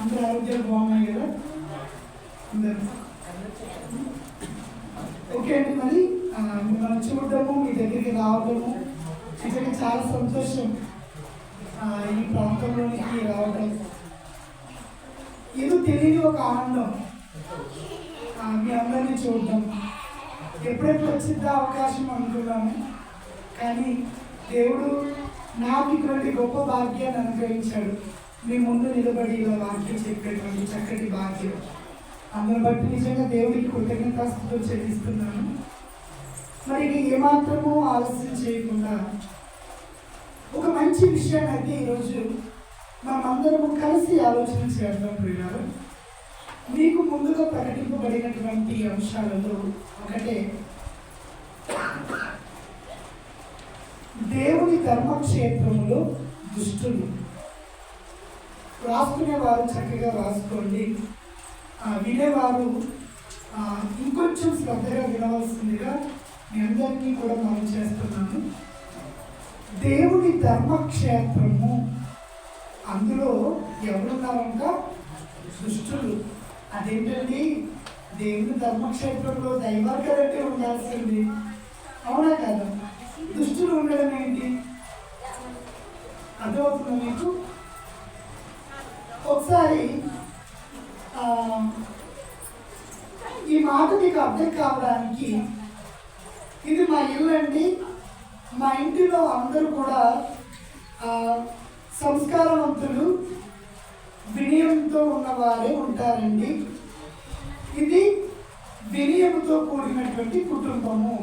అందరూ ఆరోగ్యాలు బాగున్నాయి కదా అందరూ? ఓకే అండి. మరి మిమ్మల్ని చూడటము, మీ దగ్గరికి రావడము నిజంగా చాలా సంతోషం. ఈ ప్రాంతంలోనికి రావడం ఏదో తెలియని ఒక ఆనందం. మీ అందరినీ చూడడం ఎప్పుడెప్పుడు వచ్చిందా అవకాశం అనుకున్నాము, కానీ దేవుడు నాకు ఇటువంటి గొప్ప భాగ్యాన్ని అనుగ్రహించాడు. మీ ముందు నిలబడి ఇలా వాక్యం చెప్పేటువంటి చక్కటి భాగ్యం. అందుని బట్టి నిజంగా దేవుడికి కృతజ్ఞతాస్తుతులు చెల్లిస్తున్నాను. మరి ఏమాత్రము ఆలస్యం చేయకుండా ఒక మంచి విషయాన్ని అయితే ఈరోజు మనం అందరము కలిసి ఆలోచన చేద్దాం. ప్రియులారా, మీకు ముందుగా ప్రకటింపబడినటువంటి అంశాలలో ఒకటే దేవుని ధర్మక్షేత్రంలో దుష్టులు. రాసుకునేవారు చక్కగా రాసుకోండి, వినేవారు ఇంకొంచెం శ్రద్ధగా వినవలసిందిగా మీ అందరినీ కూడా మనం చేస్తున్నాను. దేవుని ధర్మక్షేత్రము, అందులో ఎవరున్నారంట? దుష్టులు. అదేంటండి, దేవుని ధర్మక్షేత్రంలో దైవార్కరంటే ఉండాల్సింది, అవునా కదా? దుష్టులు ఉండడం ఏంటి అర్థమవుతుందా మీకు? ఒకసారి ఈ మాట మీకు అర్థం కావడానికి, ఇది మా ఇల్లు అండి, మా ఇంటిలో అందరూ కూడా సంస్కారవంతులు, వినయంతో ఉన్నవారే ఉంటారండి. ఇది వినయంతో కూడినటువంటి కుటుంబము.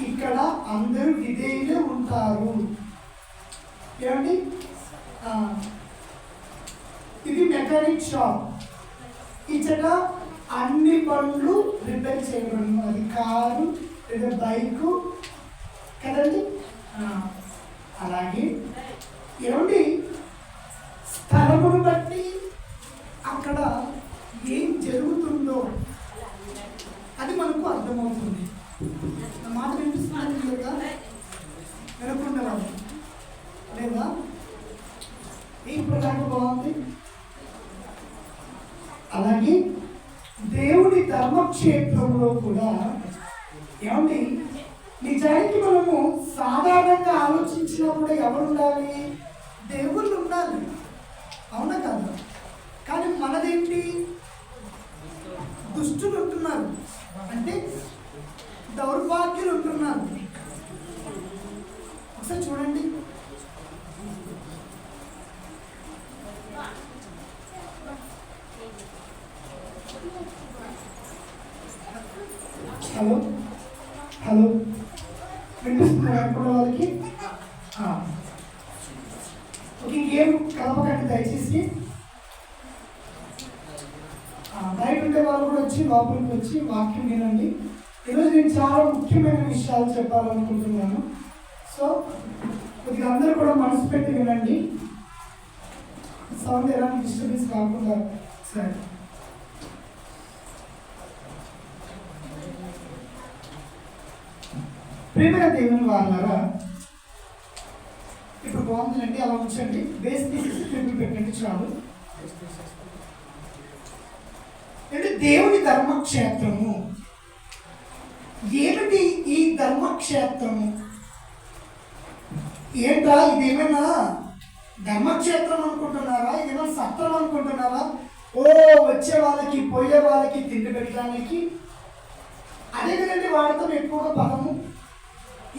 ఇక్కడ అందరూ విధేయులే ఉంటారు. ఏమండి, ఇది మెకానిక్ షాప్. ఇచ్చట అన్ని పనులు రిపేర్ చేయబడును. అది కారు లేదా బైకు కదండి. అలాగే ఏమండి, స్థలమును బట్టి అక్కడ ఏం జరుగుతుందో అది మనకు అర్థమవుతుంది. మాట వినిపిస్తున్నది లేదా? వినకుండా లేదా? ఇప్పుడు దాకా బాగుంది. అలాగే దేవుడి ధర్మక్షేత్రంలో కూడా ఏమండి, నిజానికి మనము సాధారణంగా ఆలోచించినప్పుడు ఎవరు ఉండాలి? దేవుళ్ళు ఉండాలి, అవునా కదా? కానీ మనదేంటి? దుష్టులు ఉంటున్నారు, అంటే దౌర్భాగ్యులు ఉంటున్నారు. ఒకసారి చూడండి. హలో హలో, వినిపిస్తున్నారు అనుకున్న వాళ్ళకి? ఓకే, ఏం కలపకండి దయచేసి. బయట ఉండే వాళ్ళు కూడా వచ్చి లోపలికి వచ్చి వాక్యం వినండి. ఈరోజు నేను చాలా ముఖ్యమైన విషయాలు చెప్పాలనుకుంటున్నాను. సో కొద్దిగా అందరూ కూడా మనసు పెట్టి వినండి. సౌండ్ ఎలాంటి డిస్టర్బెన్స్ కాకుండా. సరే, ప్రియమైన దేవుని వాళ్ళారా, ఇప్పుడు బాగుందండి, అలా ఉంచండి. బేస్ తీసేసి టేబుల్ పెట్టండి చాలు. అంటే దేవుని ధర్మక్షేత్రము ఏమిటి? ఈ ధర్మక్షేత్రము ఏంట్రా? ఇదేమైనా ధర్మక్షేత్రం అనుకుంటున్నారా? ఇదేమైనా సత్రం అనుకుంటున్నారా? ఓ వచ్చే వాళ్ళకి పోయే వాళ్ళకి తిండి పెట్టడానికి అదే కదండి వాడతాం ఎక్కువగా పదము.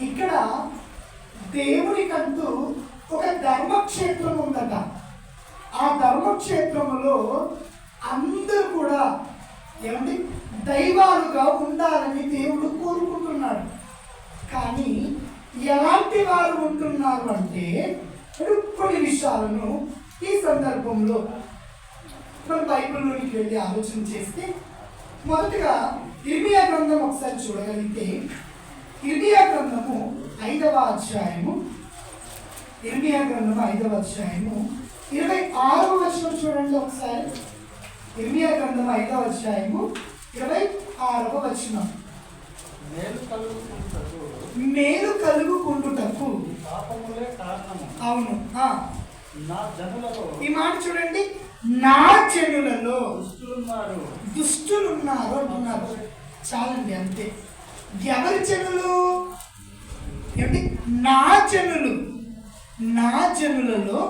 ఇక్కడ దేవునికంటూ ఒక ధర్మక్షేత్రం ఉందట. ఆ ధర్మక్షేత్రములో అందరూ కూడా ఏమండి దైవాలుగా ఉండాలని దేవుడు కోరుకుంటున్నాడు. కానీ ఎలాంటి వారు ఉంటున్నారు అంటే, కొన్ని విషయాలను ఈ సందర్భంలో మనం బైబిల్లోనికి వెళ్ళి ఆలోచన చేస్తే, మొదటిగా ఇర్మియా గ్రంథం ఒకసారి చూడగలిగితే, ఇర్మియా గ్రంథము 5వ అధ్యాయము, ఇర్మియా గ్రంథము 5వ అధ్యాయము 26వ వచనం చూడండి ఒకసారి. ఇర్మియా గ్రంథము 5వ అధ్యాయము 26వ వచనం. మేలు కలుగుకుండుటకు. అవును, నా జనులలో ఈ మాట చూడండి, నా జనులలో దుష్టులున్నారు అంటున్నారు. చాలండి, అంతే. ఎవరి జనులు? ఏమిటి? నా జనులు, నా జనులలో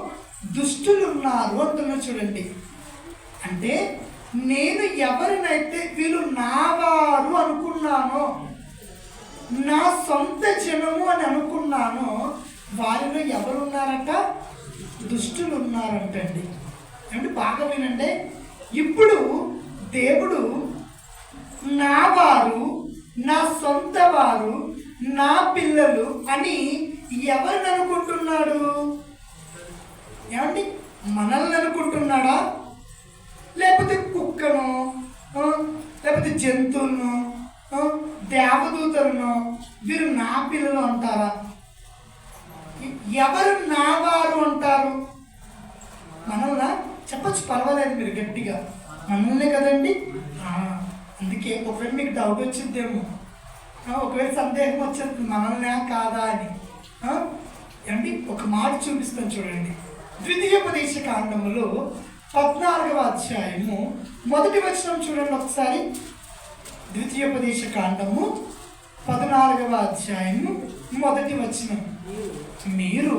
దుష్టులున్నారు అంటున్నారు. చూడండి, అంటే నేను ఎవరినైతే వీళ్ళు నా వారు అనుకున్నానో, నా సొంత జనము అని అనుకున్నానో, వారిలో ఎవరున్నారట? దుష్టులు ఉన్నారంటండి. అంటే బాగా వినండి, ఇప్పుడు దేవుడు నా వారు, నా సొంత వారు, నా పిల్లలు అని ఎవరిని అనుకుంటున్నాడు? ఏమండి, మనల్ని అనుకుంటున్నాడా? లేకపోతే కుక్కను, లేకపోతే జంతువులను, దేవదూతలను వీరు నా పిల్లలు అంటారా? ఎవరు నా వారు అంటారు? మనల్నా? చెప్పచ్చు, పర్వాలేదు, మీరు గట్టిగా మనల్నే కదండి. అందుకే ఒకవేళ మీకు డౌట్ వచ్చిద్దేమో, ఒకవేళ సందేహం వచ్చేది మనల్నే కాదా అని. ఏమండి, ఒక మాట చూపిస్తాను చూడండి. ద్వితీయోపదేశ కాండములో 14వ అధ్యాయము 1వ వచనం చూడండి ఒకసారి. ద్వితీయోపదేశ కాండము 14వ అధ్యాయము 1వ వచనం. మీరు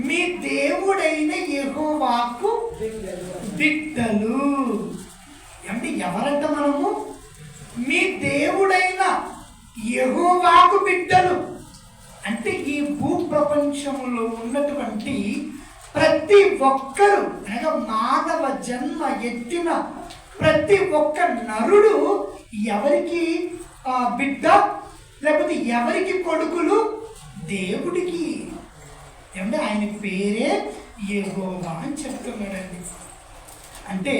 మీ దేవుడైన యెహోవాకు బిడ్డలు. అంటే ఎవరంట మనము? మీ దేవుడైన యెహోవాకు బిడ్డలు. అంటే ఈ భూ ప్రపంచంలో ఉన్నటువంటి ప్రతి ఒక్కరు, అనగా మానవ జన్మ ఎత్తిన ప్రతి ఒక్క నరుడు ఎవరికి బిడ్డ, లేకపోతే ఎవరికి కొడుకులు? దేవుడికి. ఏమంటే ఆయన పేరే యెహోవా అని చెప్తున్నాడండి. అంటే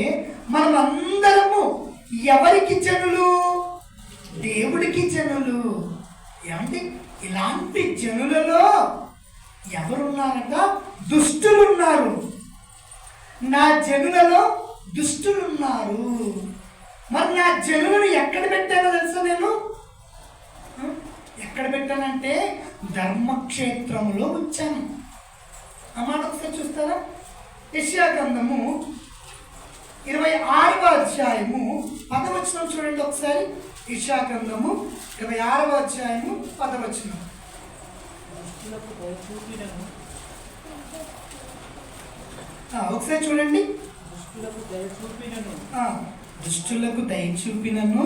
మనమందరము ఎవరికి జనులు? దేవుడికి జనులు. ఏమంటే ఇలాంటి జనులలో ఎవరున్నారట? దుష్టులున్నారు. నా జనులలో దుష్టులున్నారు. మరి నా జనులను ఎక్కడ పెట్టానో తెలుసా? నేను ఎక్కడ పెట్టానంటే ధర్మక్షేత్రంలో ఉంచాను. ఆ మాట ఒకసారి చూస్తారా? యెషయా గ్రంథము 26వ అధ్యాయము 10వ వచనం చూడండి ఒకసారి. యెషయా గ్రంథము 26వ అధ్యాయము 10వ వచనం. ఒకసారి చూడండి. దుష్టులకు దయ చూపినను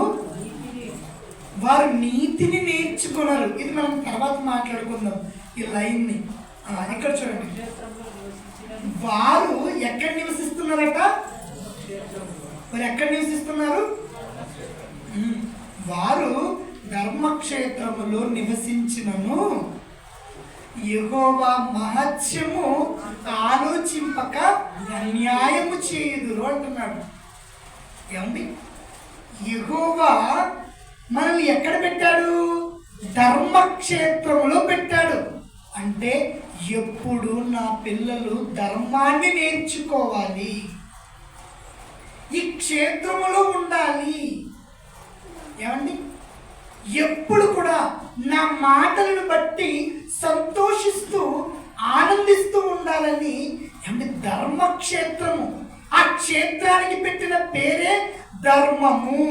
వారు నీతిని నేర్చుకున్నారు. ఇది మనం తర్వాత మాట్లాడుకుందాం ఈ లైన్ని. ఇక్కడ చూడండి, వారు ఎక్కడ నివసిస్తున్నారట? వారు ఎక్కడ నివసిస్తున్నారు? వారు ధర్మక్షేత్రములో నివసించినను యెహోవా మహత్యము ఆలోచింపక అన్యాయము చేయుదురు అంటున్నాడు. ఏమండి, యెహోవా మనల్ని ఎక్కడ పెట్టాడు? ధర్మక్షేత్రములో పెట్టాడు. అంటే ఎప్పుడు నా పిల్లలు ధర్మాన్ని నేర్చుకోవాలి, ఈ క్షేత్రములో ఉండాలి. ఏమండి, ఎప్పుడు కూడా నా మాటలను బట్టి సంతోషిస్తూ ఆనందిస్తూ ఉండాలని. ఏమంటే ధర్మక్షేత్రము, ఆ క్షేత్రానికి పెట్టిన పేరే ధర్మము.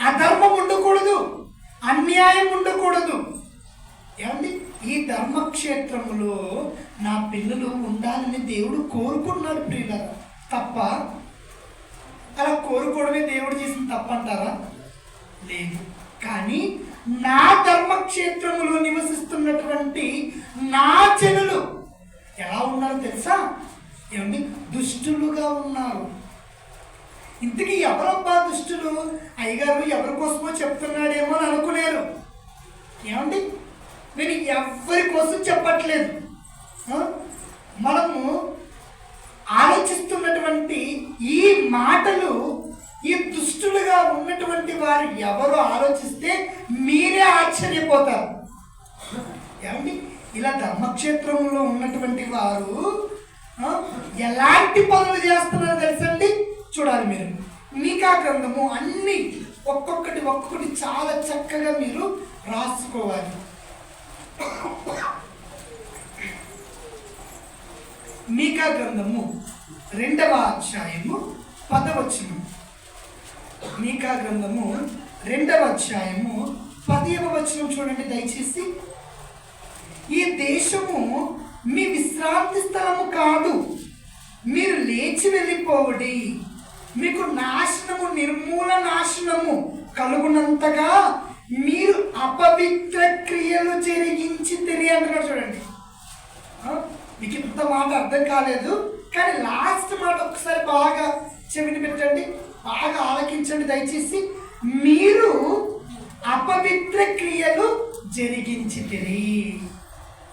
అధర్మం ఉండకూడదు, అన్యాయం ఉండకూడదు. ఏమండి, ఈ ధర్మక్షేత్రములో నా పిల్లలు ఉండాలని దేవుడు కోరుకున్నాడు ప్రియులారా. తప్ప అలా కోరుకోవడమే దేవుడు చేసిన తప్పంటారా? లేదు. కానీ నా ధర్మక్షేత్రములో నివసిస్తున్నటువంటి నా జనులు ఎలా ఉన్నారు తెలుసా? ఏమండి, దుష్టులుగా ఉన్నారు. ఇంతకీ ఎవరబ్బా దుష్టులు? అయ్యగారు ఎవరి కోసమో చెప్తున్నాడేమో అని అనుకునేరు. ఏమండి, నేను ఎవరి కోసం చెప్పట్లేదు. మనము ఆలోచిస్తున్నటువంటి ఈ మాటలు ఈ దుష్టులుగా ఉన్నటువంటి వారు ఎవరో ఆలోచిస్తే మీరే ఆశ్చర్యపోతారు. ఏమండి, ఇలా ధర్మక్షేత్రంలో ఉన్నటువంటి వారు ఎలాంటి పనులు చేస్తున్నారో తెలుసండి? చూడాలి మీరు. మీకా గ్రంథము అన్ని ఒక్కొక్కటి చాలా చక్కగా మీరు రాసుకోవాలి. మీకా గ్రంథము 2వ అధ్యాయము 10వ వచనం. మీకా గ్రంథము 2వ అధ్యాయము 10వ వచనం చూడండి దయచేసి. ఈ దేశము మీ విశ్రాంతి స్థలము కాదు, మీరు లేచి వెళ్ళిపోవడి, మీకు నాశనము నిర్మూల నాశనము కలుగునంతగా మీరు అపవిత్ర క్రియలు జరిగించి అంటున్నారు. చూడండి, మీకు ఇంత మాట అర్థం కాలేదు, కానీ లాస్ట్ మాట ఒకసారి బాగా చెవిని పెట్టండి, బాగా ఆలకించండి దయచేసి. మీరు అపవిత్ర క్రియలు జరిగించితిరి.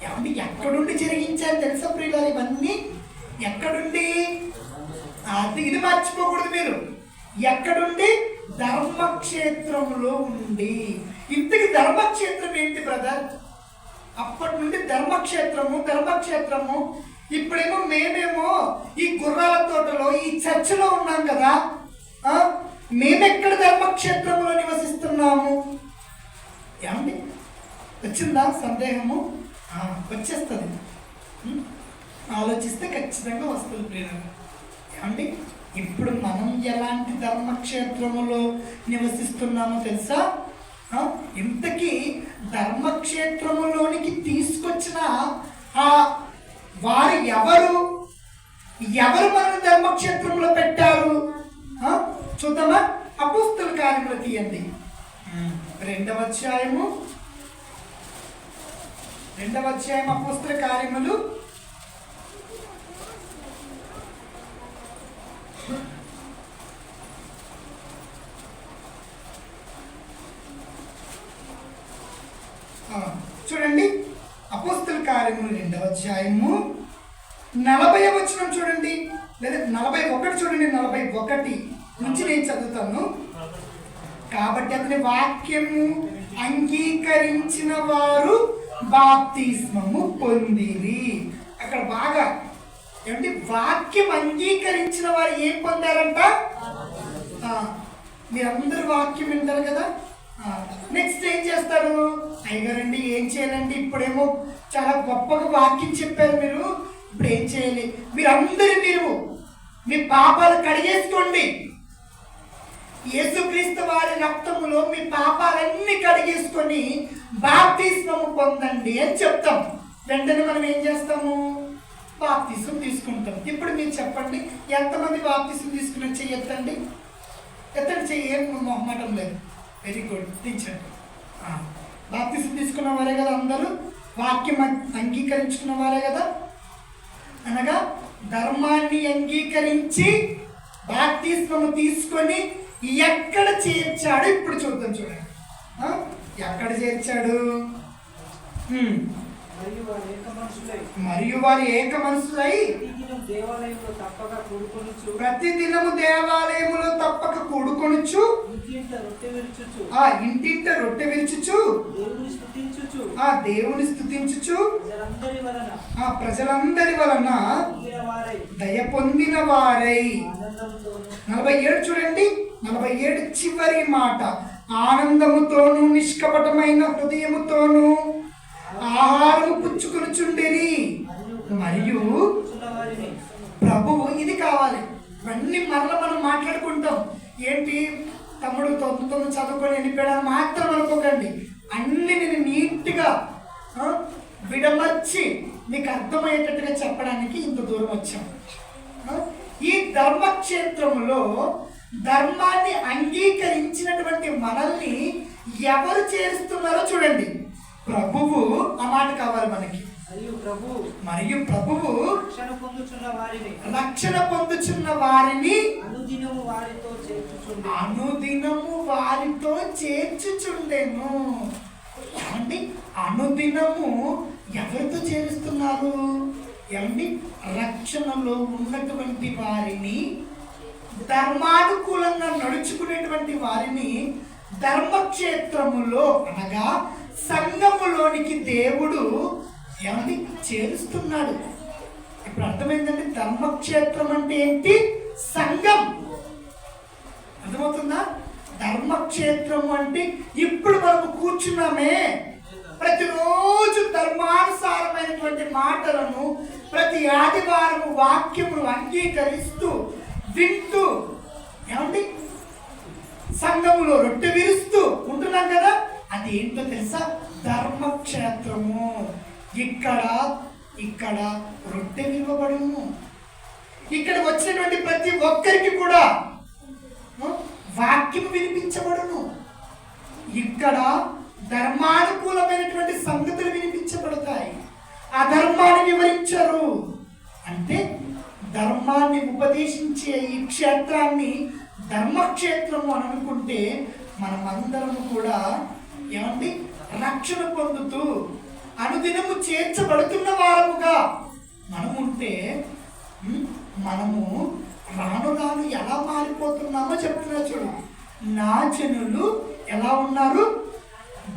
ఏమండి, ఎక్కడుండి జరిగించారు తెలుసా ప్రియులారా? ఇవన్నీ ఎక్కడుండి? ఇది మర్చిపోకూడదు మీరు. ఎక్కడుండి? ధర్మక్షేత్రంలో ఉండి. ఇంతకి ధర్మక్షేత్రం ఏంటి బ్రదర్? అప్పటి నుండి ధర్మక్షేత్రము. ఇప్పుడేమో మేమేమో ఈ గుర్రాల తోటలో ఈ చర్చిలో ఉన్నాం కదా, మేమెక్కడ ధర్మక్షేత్రంలో నివసిస్తున్నాము? ఏమండి, వచ్చిందా సందేహము? వచ్చేస్తుంది. ఆలోచిస్తే ఖచ్చితంగా వస్తుంది ప్రియులారా. ఏమండి, ఇప్పుడు మనం ఎలాంటి ధర్మక్షేత్రములో నివసిస్తున్నామో తెలుసా? ఇంతకీ ధర్మక్షేత్రములోనికి తీసుకొచ్చిన వారు ఎవరు మనం ధర్మక్షేత్రంలో పెట్టారు? చూద్దామా? అపోస్తల కార్యములు తీయండి, 2వ అధ్యాయము అపోస్తల కార్యములు 2వ అధ్యాయము 40వ వచనం చూడండి, లేదా 41 చూడండి. 41 నుంచి నేను చదువుతాను. కాబట్టి అతని వాక్యము అంగీకరించిన వారు బాప్తిస్మము పొందిరి. అక్కడ బాగా ఏమంటే వాక్యం అంగీకరించిన వారు ఏం పొందారంట? మీరందరూ వాక్యం వింటారు కదా. నెక్స్ట్ ఏం చేస్తారు? అయ్యగారండి ఏం చేయాలండి? ఇప్పుడేమో చాలా గొప్పగా వాక్యం చెప్పారు మీరు, ఇప్పుడు ఏం చేయాలి? మీరు మీ పాపాలు కడిగేసుకోండి, యేసుక్రీస్తు వారి రక్తములో మీ పాపాలన్నీ కడిగేసుకొని బాప్తిస్మము పొందండి అని చెప్తాం. వెంటనే మనం ఏం చేస్తాము? బాప్తిస్మం తీసుకుంటాం. ఇప్పుడు మీరు చెప్పండి, ఎంతమంది బాప్తిస్మం తీసుకున్న చెయ్యి ఎత్తండి. చెయ్యి, ఏం మొహమాటం లేదు. Very good, teacher. బాప్తిస్మం తీసుకున్న వారే కదా అందరూ? వాక్యం అంగీకరించుకున్న వారే కదా? అనగా ధర్మాన్ని అంగీకరించి బాప్తిస్మము తీసుకొని ఎక్కడ చేర్చాడు ఇప్పుడు చూద్దాం. చూడండి, ఎక్కడ చేర్చాడు? మరియు వారు ఏక మనసులై ప్రతిదినము దేవాలయములో తప్పక కూడుకొనుచు ఇంటింట రొట్టె విరుచుచు దేవుని స్తుతించుచు ప్రజలందరి వలన దయ పొందిన వారై. 47 చూడండి, 47 చివరి మాట. ఆనందముతోను నిష్కపటమైన హృదయముతోను ఆహారము పుచ్చుకొనుచుండిరి మరియు ప్రభువు. ఇది కావాలి. ఇవన్నీ మరలా మనం మాట్లాడుకుంటాం. ఏంటి తమ్ముడు తొందర చదువుకొని వెళ్ళిపోయాడని మాత్రం అనుకోకండి. అన్ని నేను నీట్గా విడమర్చి మీకు అర్థమయ్యేటట్టుగా చెప్పడానికి ఇంత దూరం వచ్చాం. ఈ ధర్మక్షేత్రంలో ధర్మాన్ని అంగీకరించినటువంటి మనల్ని ఎవరు చేరుస్తున్నారో చూడండి. ప్రభువు. ఆ మాట కావాలి మనకి. మరియు ప్రభువు రక్షణ పొందుచున్న వారిని అనుదినము వారితో చేర్చుచుండెను. ఏమండి, అనుదినము ఎవరితో చేరుస్తున్నారు? ఏమండి, రక్షణలో ఉన్నటువంటి వారిని, ధర్మానుకూలంగా నడుచుకునేటువంటి వారిని ధర్మక్షేత్రములో అనగా సంఘములోనికి దేవుడు ఏమని చేరుస్తున్నాడు. ఇప్పుడు అర్థమైందండి, ధర్మక్షేత్రం అంటే ఏంటి? సంఘం. అర్థమవుతుందా? ధర్మక్షేత్రం అంటే ఇప్పుడు మనము కూర్చున్నామే, ప్రతిరోజు ధర్మానుసారమైనటువంటి మాటలను ప్రతి ఆదివారం వాక్యమును అంగీకరిస్తూ వింటూ ఏమండి సంఘములో రొట్టె విరుస్తూ ఉంటున్నాం కదా, అది ఏంటో తెలుసా? ధర్మక్షేత్రము. ఇక్కడ రొట్టె విలువబడును. ఇక్కడ వచ్చినటువంటి ప్రతి ఒక్కరికి కూడా వాక్యం వినిపించబడును. ఇక్కడ ధర్మానుకూలమైనటువంటి సంగతులు వినిపించబడతాయి. అధర్మాన్ని వివరించరు. అంటే ధర్మాన్ని ఉపదేశించే ఈ క్షేత్రాన్ని ధర్మక్షేత్రము అని అనుకుంటే మనమందరము కూడా ఏమండి రక్షణ పొందుతూ అనుదినము చేర్చబడుతున్న వారముగా మనముంటే మనము రాను రాను ఎలా మారిపోతున్నామో చెప్తున్నా చూడు. నా జనులు ఎలా ఉన్నారు?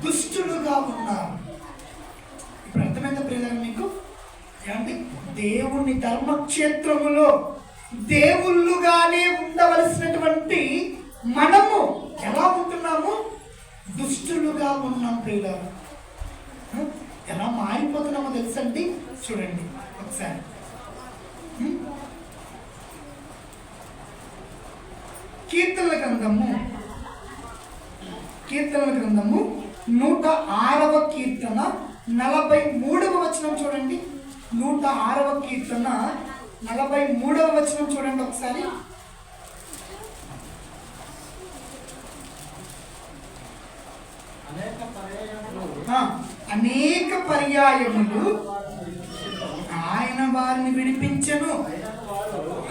దుష్టులుగా ఉన్నారు. ఇప్పుడు అర్థమైందా ప్రియులారా మీకు? ఏమండి దేవుని ధర్మక్షేత్రములో దేవుళ్ళుగానే ఉండవలసినటువంటి మనము ఎలా ఉంటున్నాము? దుష్టులుగా ఉన్నాం ప్రియులారా. ఎలా మారిపోతున్నామో తెలుసండి? చూడండి ఒకసారి. కీర్తనల గ్రంథము 106వ కీర్తన 43వ వచనం చూడండి. 106వ కీర్తన 43వ వచనం చూడండి ఒకసారి. అనేక పర్యాయములు ఆయన వారిని విడిపించెను,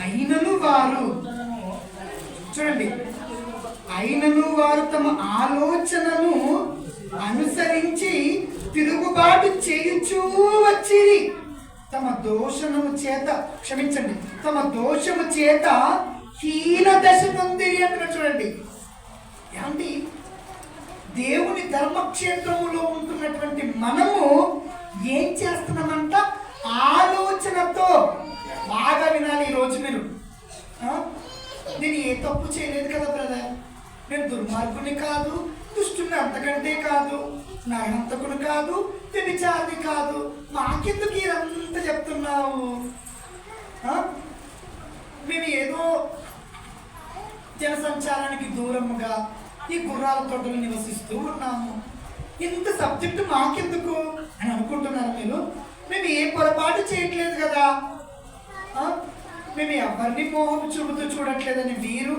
అయినను వారు చూడండి, అయినను వారు తమ ఆలోచనను అనుసరించి తిరుగుబాటు చేయుచూ వచ్చిరి. తమ దోషము చేత హీన దశ పొందిరి అంటున్నారు. చూడండి ఏమండి దేవుని ధర్మక్షేత్రములో ఉంటున్నటువంటి మనము ఏం చేస్తున్నామంట? ఆలోచనతో. బాగా వినాలి ఈరోజు మీరు. నేను ఏ తప్పు చేయలేదు కదా బ్రదర్, నేను దుర్మార్గుని కాదు, దుష్టుని అంతకంటే కాదు, నరహంతకుని కాదు, వ్యభిచారిని కాదు, మాకెందుకు ఇదంతా చెప్తున్నావు? మేము ఏదో జనసంచారానికి దూరముగా ఈ గుర్రాల తోటలు నివసిస్తూ ఉన్నాము, ఇంత సబ్జెక్టు మాకెందుకు అని అనుకుంటున్నారు మీరు. మేము ఏ పొరపాటు చేయట్లేదు కదా, మేము ఎవరిని మోహం చూడట్లేదని వీరు,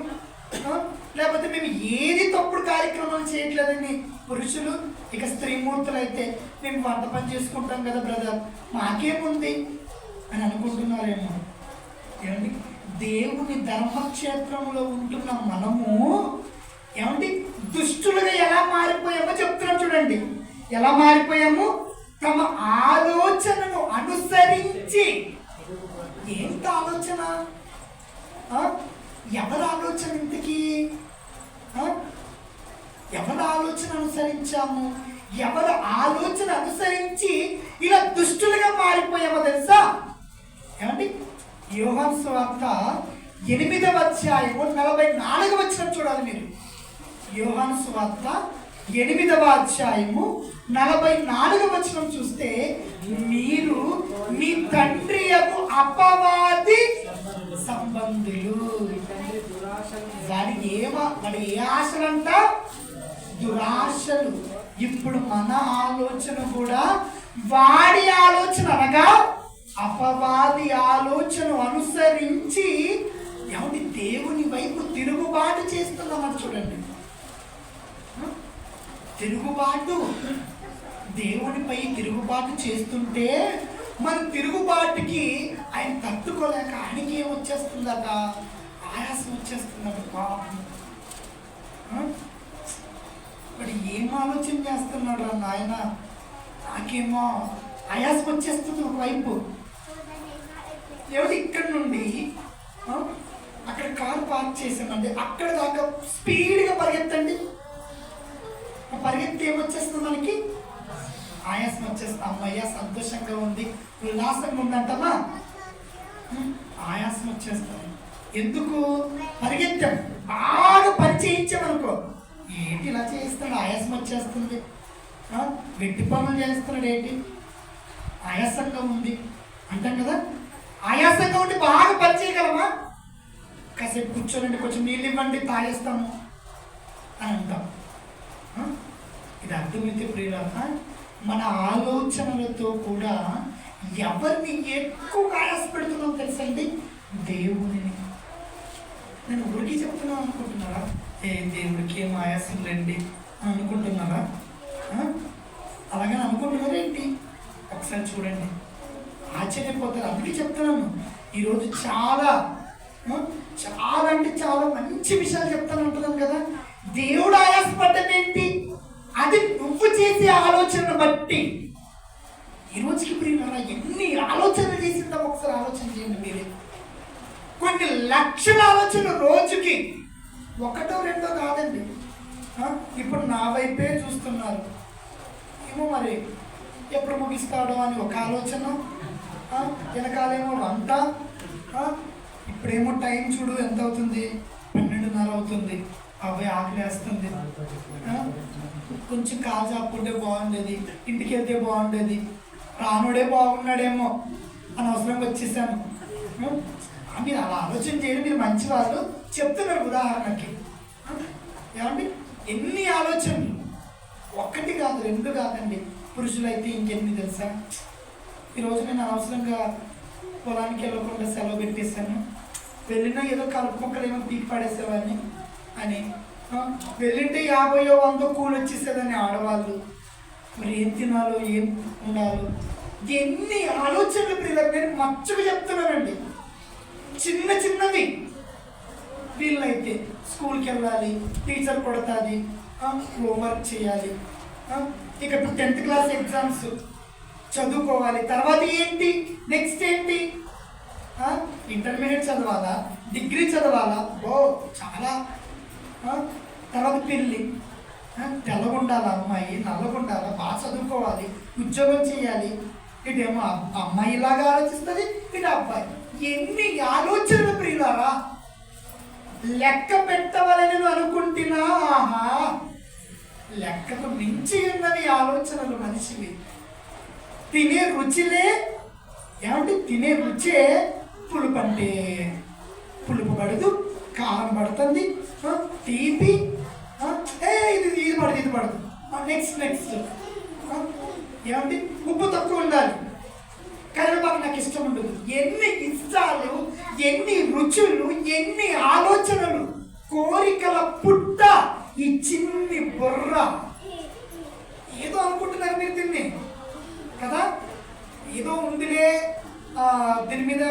లేకపోతే మేము ఏది తప్పుడు కార్యక్రమాలు చేయట్లేదని పురుషులు. ఇక స్త్రీమూర్తులు అయితే మేము వంట పని చేసుకుంటాం కదా బ్రదర్, మాకేముంది అని అనుకుంటున్నారేమో. ఏమండి దేవుని ధర్మక్షేత్రంలో ఉంటున్న మనము ఏమండి దుష్టులుగా ఎలా మారిపోయామో చెప్తున్నాం చూడండి. ఎలా మారిపోయాము? తమ ఆలోచనను అనుసరించి. ఏంటి ఆలోచన? ఎవరి ఆలోచన ఇంతకీ? ఎవరి ఆలోచన అనుసరించాము? ఎవరి ఆలోచన అనుసరించి ఇలా దుష్టులుగా మారిపోయామో తెలుసా? ఏమండి యోహాను సువార్త 8వ అధ్యాయము 44వ వచనం చూడాలి మీరు. యోహాను సువార్త 8వ అధ్యాయము 44వ వచనం చూస్తే, మీరు మీ తండ్రి యొక్క అపవాది సంబంధులు. వాడి ఏ ఆశలంట? దురాశలు. ఇప్పుడు మన ఆలోచన కూడా వాడి ఆలోచన అనగా అపవాది ఆలోచన అనుసరించి ఏమిటి దేవుని వైపు తిరుగుబాటు చేస్తున్నామని చూడండి. తిరుగుబాటు, దేవునిపై తిరుగుబాటు చేస్తుంటే మన తిరుగుబాటుకి ఆయన తట్టుకోలేక ఆయనకి ఏం వచ్చేస్తుందట? ఆయాసం వచ్చేస్తుందట. పాపం మరి ఏం ఆలోచన చేస్తున్నాడు రా నాయన, నాకేమో ఆయాసం వచ్చేస్తుంది ఒకవైపు. ఏమిటి ఇక్కడ నుండి అక్కడ కారు పార్క్ చేసామండి, అక్కడ దాకా స్పీడ్గా పరిగెత్తండి. పరిగెత్తి ఏమొచ్చేస్తుంది మనకి? ఆయాసం వచ్చేస్తుంది. అమ్మయ్య సంతోషంగా ఉంది, ఉల్లాసంగా ఉందంటమా, ఆయాసం వచ్చేస్తుంది. ఎందుకు? పరిగెత్తాం, బాగా పని చేయించామనుకో, ఏంటి ఇలా చేయిస్తాడు, ఆయాసం వచ్చేస్తుంది. వెట్టి పనులు చేస్తున్నాడు ఏంటి, ఆయాసంగా ఉంది అంటాం కదా. ఆయాసంగా ఉండి బాగా పని చేయగలమా? కాసేపు కూర్చోనండి, కొంచెం నీళ్ళు ఇవ్వండి తాగేస్తాము అని అంటాం. ఇది అర్థమైతే ప్రియులారా, మన ఆలోచనలతో కూడా ఎవరిని ఎక్కువ ఆయాసపెడుతున్నాం తెలుసండి? దేవుడిని. నేను ఊరికి చెప్తున్నాను అనుకుంటున్నారా? దేవుడికి ఏం ఆయాసం రండి అని అనుకుంటున్నారా? అలాగని అనుకుంటున్నారా ఏంటి? ఒకసారి చూడండి, ఆశ్చర్యపోతారు. అందుకే చెప్తున్నాను ఈరోజు చాలా అంటే చాలా మంచి విషయాలు చెప్తాను అంటున్నాను కదా. దేవుడు ఆయాసపడ్డం ఏంటి? అది నువ్వు చేసే ఆలోచనను బట్టి. ఈరోజుకి ప్రియులారా ఎన్ని ఆలోచనలు చేసిందాం ఒకసారి ఆలోచన చేయండి మీరే. కొన్ని లక్షల ఆలోచనలు రోజుకి, ఒకటో రెండో కాదండి. ఇప్పుడు నా వైపే చూస్తున్నారు, ఏమో మరి ఎప్పుడు ముగిస్తాడో అని ఒక ఆలోచన, వెనకాలేమో వంట, ఇప్పుడేమో టైం చూడు ఎంత అవుతుంది, 12:30 అవుతుంది, అబ్బాయి ఆకలేస్తుంది, కొంచెం కాలు చాపుకుంటే బాగుండేది, ఇంటికి వెళ్తే బాగుండేది, రానుడే బాగున్నాడేమో అని అవసరంగా వచ్చేసాను. మీరు అలా ఆలోచన చేయడం, మీరు మంచి వాళ్ళు చెప్తున్నారు ఉదాహరణకి. ఏమండి ఎన్ని ఆలోచనలు, ఒక్కటి కాదు రెండు కాదండి. పురుషులైతే ఇంకెన్ని తెలుసా? ఈరోజు నేను అనవసరంగా పొలానికి వెళ్ళకుండా సెలవు పెట్టేశాను, వెళ్ళినా ఏదో కలుపుకొక్కలేమో పీకి పడేసేవాడిని అని, వెళ్ళింటే 50 100 కూలి వచ్చేసేదని ఆడవాళ్ళు. మరి ఏం తినాలో ఏం ఉండాలో ఎన్ని ఆలోచనలు ప్రియులు నేను మచ్చుకు చెప్తున్నానండి. చిన్న చిన్నవి. వీళ్ళైతే స్కూల్కి వెళ్ళాలి, టీచర్ కొడతాది, హోంవర్క్ చేయాలి, ఇక 10th క్లాస్ ఎగ్జామ్స్ చదువుకోవాలి, తర్వాత ఏంటి నెక్స్ట్ ఏంటి, ఇంటర్మీడియట్ చదవాలా, డిగ్రీ చదవాలా, చాలా, తర్వాత పెళ్ళి, తెల్లగుండాలా అమ్మాయి, నల్లగుండాలా, బాగా చదువుకోవాలి, ఉద్యోగం చేయాలి, ఇటేమో అమ్మాయిలాగా ఆలోచిస్తుంది, ఇటు అబ్బాయి. ఎన్ని ఆలోచనలు ప్రియులారా, లెక్క పెట్టవాలని అనుకుంటున్నా, లెక్కకు మించి ఉన్నవి ఆలోచనలు మనిషివి. తినే రుచిలే, ఏమంటే తినే రుచే పులుపు, అంటే పులుపు పడదు, కారం పడుతుంది, తీపి, ఇది పడదు ఇది పడదు, నెక్స్ట్ ఏమంటే ఉప్పు తక్కువ ఉండాలి, కరివేపాకు నాకు ఇష్టం ఉండదు. ఎన్ని ఇష్టాలు, ఎన్ని రుచులు, ఎన్ని ఆలోచనలు, కోరికల పుట్ట ఈ చిన్ని బుర్ర. ఏదో అనుకుంటున్నారు మీరు తిన్ని కదా, ఏదో ఉందిలే, దీని మీద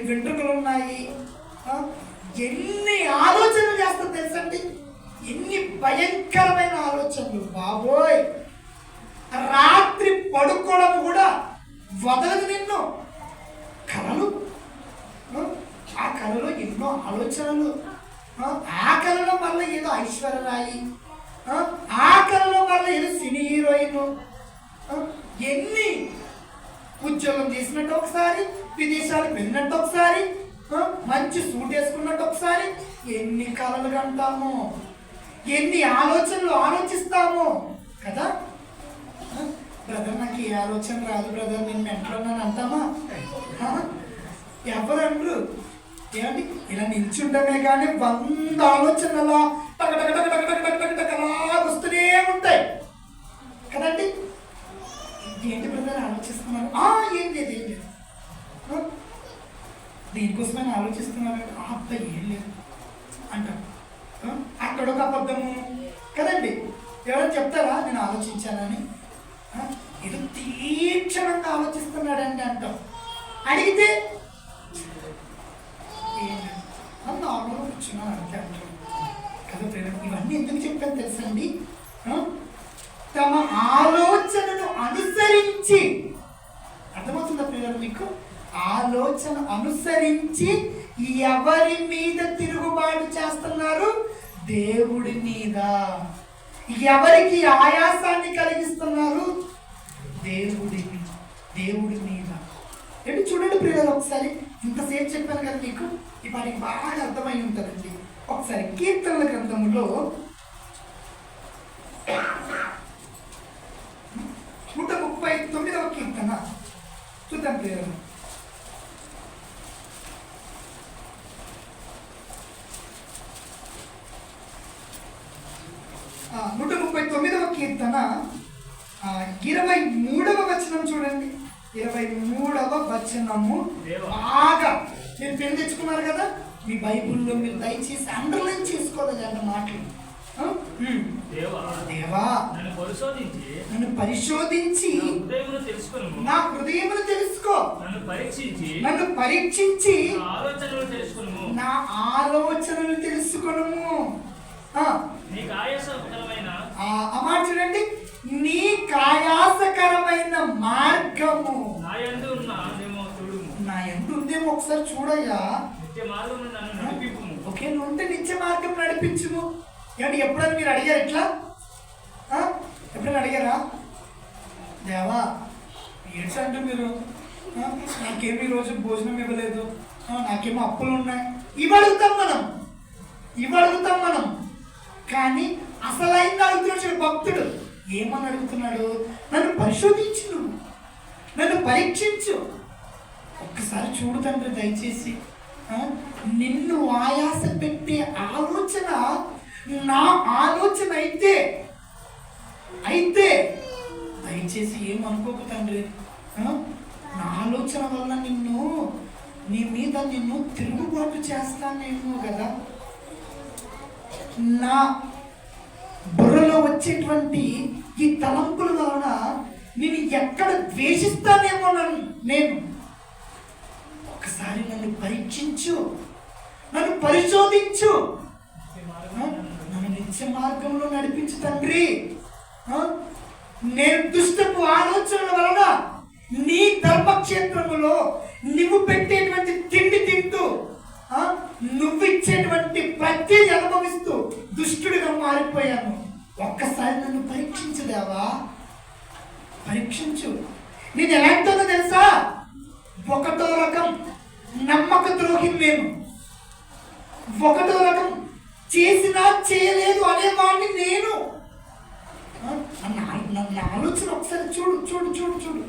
వెంట్రుకలు ఉన్నాయి, ఎన్ని ఆలోచనలు చేస్తారు తెలుసండి, ఎన్ని భయంకరమైన ఆలోచనలు బాబోయ్. రాత్రి పడుకోవడం కూడా వదలదు నిన్ను. కళలు, ఆ కళలో ఎన్నో ఆలోచనలు, ఆ కళలో వల్ల ఏదో ఐశ్వర్యరాయి, ఆ కళలో వల్ల ఏదో సినీ హీరోయిన్, ఎన్ని ఉద్యోగం చేసినట్టు ఒకసారి, విదేశాలకు వెళ్ళినట్టు ఒకసారి, మంచి సూట్ వేసుకున్నట్టు ఒకసారి, ఎన్ని కళలు కంటాము, ఎన్ని ఆలోచనలు ఆలోచిస్తాము కదా. బ్రదర్ నాకు ఏ ఆలోచన రాదు బ్రదర్, నేను మెంటలో ఉన్నాను అంటామా? ఎవరండ్రు ఏమండి, ఇలా నిల్చుండమే కానీ 100 ఆలోచనలు అలా వస్తూనే ఉంటాయి కదండి. ఏంటి బ్రదర్ ఆలోచిస్తున్నారు? ఏం లేదు ఏం లేదు, దీనికోసమైనా ఆలోచిస్తున్నారు. అబ్బాయి ఏం లేదు అంటారు. అక్కడొక అబద్ధము కదండి. ఎవరైనా చెప్తారా నేను ఆలోచించానని? ఇది తీక్షణంగా ఆలోచిస్తున్నాడండి అంటాం. అడిగితే నార్మల్గా కూర్చున్నాను అంతే అంటారు కదా. ఇవన్నీ ఎందుకు చెప్పాను తెలుసండి? తమ ఆలోచనను అనుసరించి, అర్థమవుతుందా ప్రియులు మీకు? ఆలోచన అనుసరించి ఎవరి మీద తిరుగుబాటు చేస్తున్నారు? దేవుడి మీద. ఎవరికి ఆయాసాన్ని కలిగిస్తున్నారు? దేవుడి మీద. ఏంటి చూడండి ప్రియులు, ఒకసారి ఇంతసేపు చెప్పాను కదా మీకు, ఈ పాటికి బాగా అర్థమై ఉంటుందండి. ఒకసారి కీర్తనల గ్రంథంలో 39వ కీర్తన చూద్దాం ప్రియులు. 139వ కీర్తన 23వ వచనం చూడండి. 23వ వచనము. బాగా మీరు పెళ్లి తెచ్చుకున్నారు కదా, మీ బైబుల్లో మీరు దయచేసి అండర్లైన్ చేసుకోవాలి అన్న మాటలు. దేవా నన్ను పరిశోధించి నా హృదయమును తెలుసుకో, నన్ను పరీక్షించి నా ఆలోచనలు తెలుసుకొనుము. అమ్మా చూడండి, నీ కాయాసకరమైన మార్గము నా యందు ఉందేమో ఒకసారి చూడయ్యా. ఓకే, నువ్వు ఉంటే నిత్య మార్గం నడిపించుము. ఏమంటే ఎప్పుడైనా మీరు అడిగారు ఇట్లా? ఎప్పుడైనా అడిగారా? దేవా ఏంటి అంటే మీరు నాకేమి ఈరోజు భోజనం ఇవ్వలేదు, నాకేమో అప్పులు ఉన్నాయి, ఇవి అడుగుతాం మనం. కానీ అసలైంది అడుగుతున్నాడు భక్తుడు. ఏమని అడుగుతున్నాడు? నన్ను పరిశోధించు, నువ్వు నన్ను పరీక్షించు. ఒక్కసారి చూడు తండ్రి దయచేసి, నిన్ను ఆయాస పెట్టే ఆలోచన నా ఆలోచన అయితే దయచేసి ఏమనుకోకు తండ్రి. నా ఆలోచన వల్ల నీ మీద నిన్ను తిరుగుబాటు చేస్తానేమో కదా. నా బుర్రలో వచ్చేటువంటి ఈ తలంపుల వలన నేను ఎక్కడ ద్వేషిస్తానేమో నేను. ఒకసారి నన్ను పరీక్షించు, నన్ను పరిశోధించు, నన్ను నిత్య మార్గంలో నడిపించు తండ్రి. నేను దుష్టపు ఆలోచనల వలన నీ ధర్మక్షేత్రములో నువ్వు పెట్టేటువంటి తిండి తింటూ, నువ్వు ఇచ్చేటువంటి ప్రతి అనుభవిస్తూ దుష్టుడిగా మారిపోయాను. ఒక్కసారి నన్ను పరీక్షించదేవా, పరీక్షించు. నేను ఎలాంటిదో తెలుసా? ఒకటో రకం నమ్మక ద్రోహి నేను, ఒకటో రకం చేసినా చేయలేదు అనేవాడిని నేను. నా ఆలోచన ఒకసారి చూడు.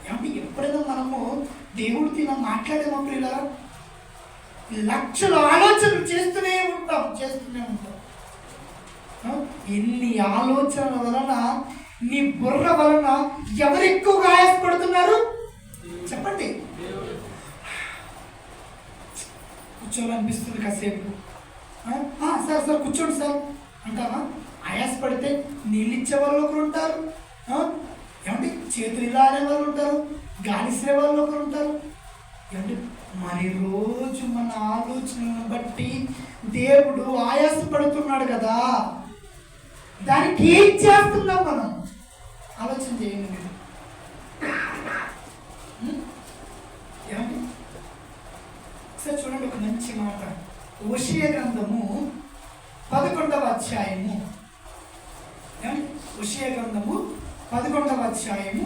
ఏమంటే ఎప్పుడైనా మనము దేవుడితో ఇలా మాట్లాడేమో ఇలా లక్షల ఆలోచనలు చేస్తూనే ఉంటాం. ఎన్ని ఆలోచనల వలన, నీ బుర్ర వలన ఎవరు ఎక్కువగా ఆయాసపడుతున్నారు చెప్పండి. కూర్చోవాలనిపిస్తుంది కాసేపు. సార్ కూర్చోండి సార్ అంటావా? ఆయాసపడితే నీళ్ళు ఇచ్చే వాళ్ళు ఒకరు ఉంటారు, ఏమంటే చేతులు ఇలా అనే వాళ్ళు ఉంటారు, గాలిసే వాళ్ళు ఒకరు ఉంటారు. ఏమంటే మరి రోజు మన ఆలోచనలను బట్టి దేవుడు ఆయాసపడుతున్నాడు కదా, దానికి ఏం చేస్తున్నాం మనం? ఆలోచన చేయండి మీరు. ఏమండి ఒకసారి చూడండి, ఒక మంచి మాట. హోషేయ గ్రంథము 11వ అధ్యాయము. హోషేయ గ్రంథము 11వ అధ్యాయము